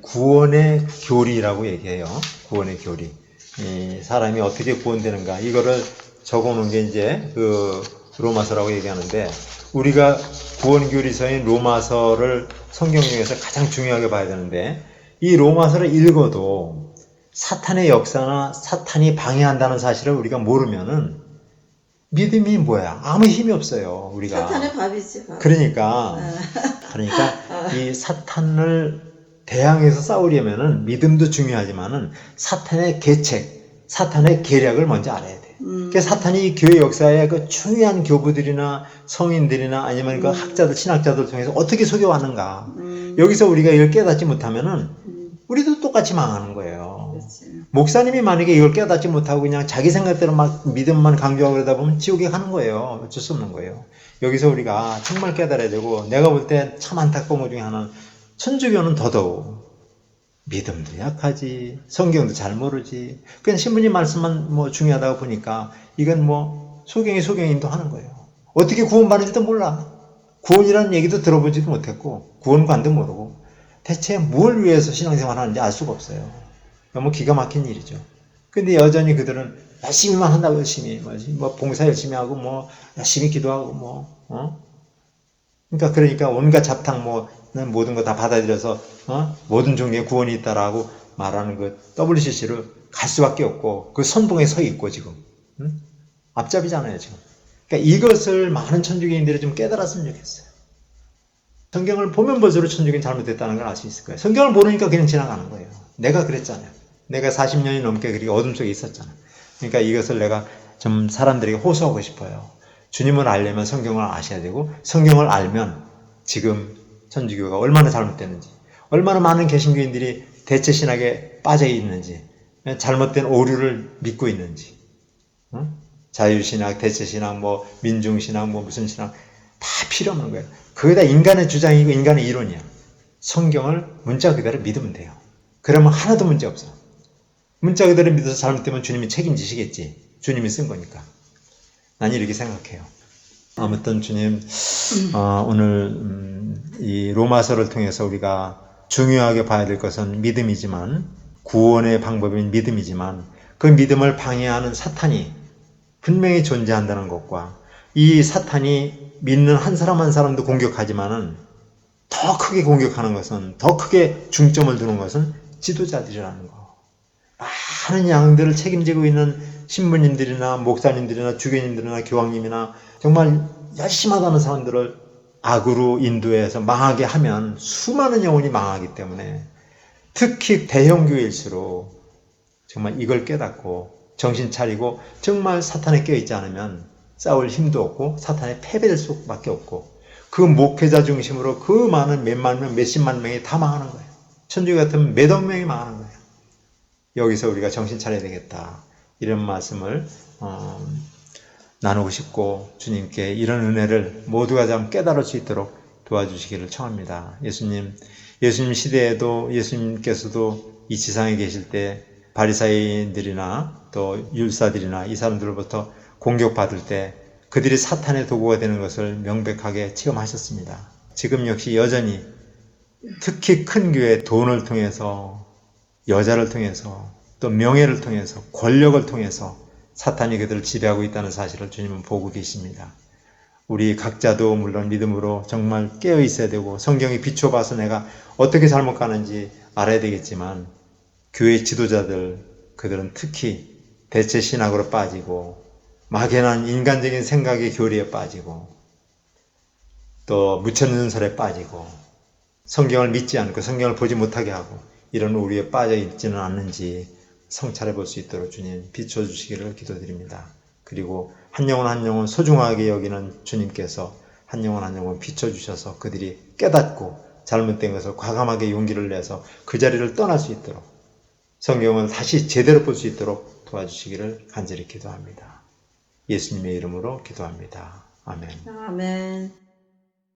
[SPEAKER 1] 구원의 교리라고 얘기해요. 구원의 교리. 이 사람이 어떻게 구원되는가 이거를 적어놓은 게 이제 그 로마서라고 얘기하는데, 우리가 구원교리서인 로마서를 성경 중에서 가장 중요하게 봐야 되는데, 이 로마서를 읽어도 사탄의 역사나 사탄이 방해한다는 사실을 우리가 모르면은 믿음이 뭐야? 아무 힘이 없어요, 우리가.
[SPEAKER 2] 사탄의 밥이지, 밥.
[SPEAKER 1] 그러니까 이 사탄을 대항해서 싸우려면은 믿음도 중요하지만은 사탄의 계책, 사탄의 계략을 먼저 알아야 돼. 그러니까 사탄이 이 교회 역사에 그 중요한 교부들이나 성인들이나 아니면 그 학자들, 신학자들 통해서 어떻게 속여왔는가. 여기서 우리가 이걸 깨닫지 못하면은 우리도 똑같이 망하는 거예요.
[SPEAKER 2] 그렇지.
[SPEAKER 1] 목사님이 만약에 이걸 깨닫지 못하고 그냥 자기 생각대로 막 믿음만 강조하고 그러다 보면 지옥에 가는 거예요. 어쩔 수 없는 거예요. 여기서 우리가 정말 깨달아야 되고, 내가 볼 때 참 안타까운 것 중에 하나는 천주교는 더더욱 믿음도 약하지, 성경도 잘 모르지, 그냥 신부님 말씀만 뭐 중요하다고 보니까 이건 뭐 소경인도 하는 거예요. 어떻게 구원받는지도 몰라. 구원이라는 얘기도 들어보지도 못했고 구원관도 모르고 대체 뭘 위해서 신앙생활 하는지 알 수가 없어요. 너무 기가 막힌 일이죠. 근데 여전히 그들은 열심히만 한다고, 열심히 뭐 봉사 열심히 하고 뭐 열심히 기도하고 그러니까 온갖 잡탕 모든 거 다 받아들여서 모든 종류의 구원이 있다라고 말하는 그 WCC를 갈 수밖에 없고 그 선봉에 서 있고 지금 앞잡이잖아요 지금. 그러니까 이것을 많은 천주교인들이 좀 깨달았으면 좋겠어요. 성경을 보면 볼수록 천주교는 잘못됐다는 걸 알 수 있을 거예요. 성경을 모르니까 그냥 지나가는 거예요. 내가 그랬잖아요. 내가 40년이 넘게 그렇게 어둠 속에 있었잖아. 그러니까 이것을 내가 좀 사람들에게 호소하고 싶어요. 주님을 알려면 성경을 아셔야 되고, 성경을 알면 지금 천주교가 얼마나 잘못됐는지, 얼마나 많은 개신교인들이 대체신학에 빠져 있는지, 잘못된 오류를 믿고 있는지, 자유신학, 대체신학, 뭐 민중신학, 뭐 무슨 신학 다 필요 없는 거예요. 그게 다 인간의 주장이고 인간의 이론이야. 성경을 문자 그대로 믿으면 돼요. 그러면 하나도 문제 없어. 문자 그대로 믿어서 잘못되면 주님이 책임지시겠지. 주님이 쓴 거니까. 난 이렇게 생각해요. 아무튼 주님, 오늘 이 로마서를 통해서 우리가 중요하게 봐야 될 것은 믿음이지만, 구원의 방법인 믿음이지만, 그 믿음을 방해하는 사탄이 분명히 존재한다는 것과, 이 사탄이 믿는 한 사람 한 사람도 공격하지만은 더 크게 공격하는 것은, 더 크게 중점을 두는 것은 지도자들이라는 거. 많은 양들을 책임지고 있는 신부님들이나 목사님들이나 주교님들이나 교황님이나 정말 열심히 하다는 사람들을 악으로 인도해서 망하게 하면 수많은 영혼이 망하기 때문에, 특히 대형교회일수록 정말 이걸 깨닫고 정신 차리고 정말 사탄에 껴있지 않으면 싸울 힘도 없고 사탄에 패배될 수밖에 없고, 그 목회자 중심으로 그 많은 몇만 명, 몇십만 명이 다 망하는 거예요. 천주교 같으면 몇억 명이 망하는 거예요. 여기서 우리가 정신 차려야 되겠다, 이런 말씀을 나누고 싶고 주님께 이런 은혜를 모두가 좀 깨달을 수 있도록 도와주시기를 청합니다. 예수님 시대에도 예수님께서도 이 지상에 계실 때 바리사이인들이나 또 율사들이나 이 사람들로부터 공격받을 때 그들이 사탄의 도구가 되는 것을 명백하게 체험하셨습니다. 지금 역시 여전히 특히 큰 교회 돈을 통해서 여자를 통해서 또 명예를 통해서 권력을 통해서 사탄이 그들을 지배하고 있다는 사실을 주님은 보고 계십니다. 우리 각자도 물론 믿음으로 정말 깨어 있어야 되고 성경에 비춰봐서 내가 어떻게 잘못 가는지 알아야 되겠지만 교회 지도자들 그들은 특히 대체 신학으로 빠지고 막연한 인간적인 생각의 교리에 빠지고 또 무천전설에 빠지고 성경을 믿지 않고 성경을 보지 못하게 하고 이런 오류에 빠져 있지는 않는지 성찰해 볼 수 있도록 주님 비춰주시기를 기도드립니다. 그리고 한 영혼 한 영혼 소중하게 여기는 주님께서 한 영혼 한 영혼 비춰주셔서 그들이 깨닫고 잘못된 것을 과감하게 용기를 내서 그 자리를 떠날 수 있도록 성경을 다시 제대로 볼 수 있도록 도와주시기를 간절히 기도합니다. 예수님의 이름으로 기도합니다. 아멘.
[SPEAKER 2] 아멘.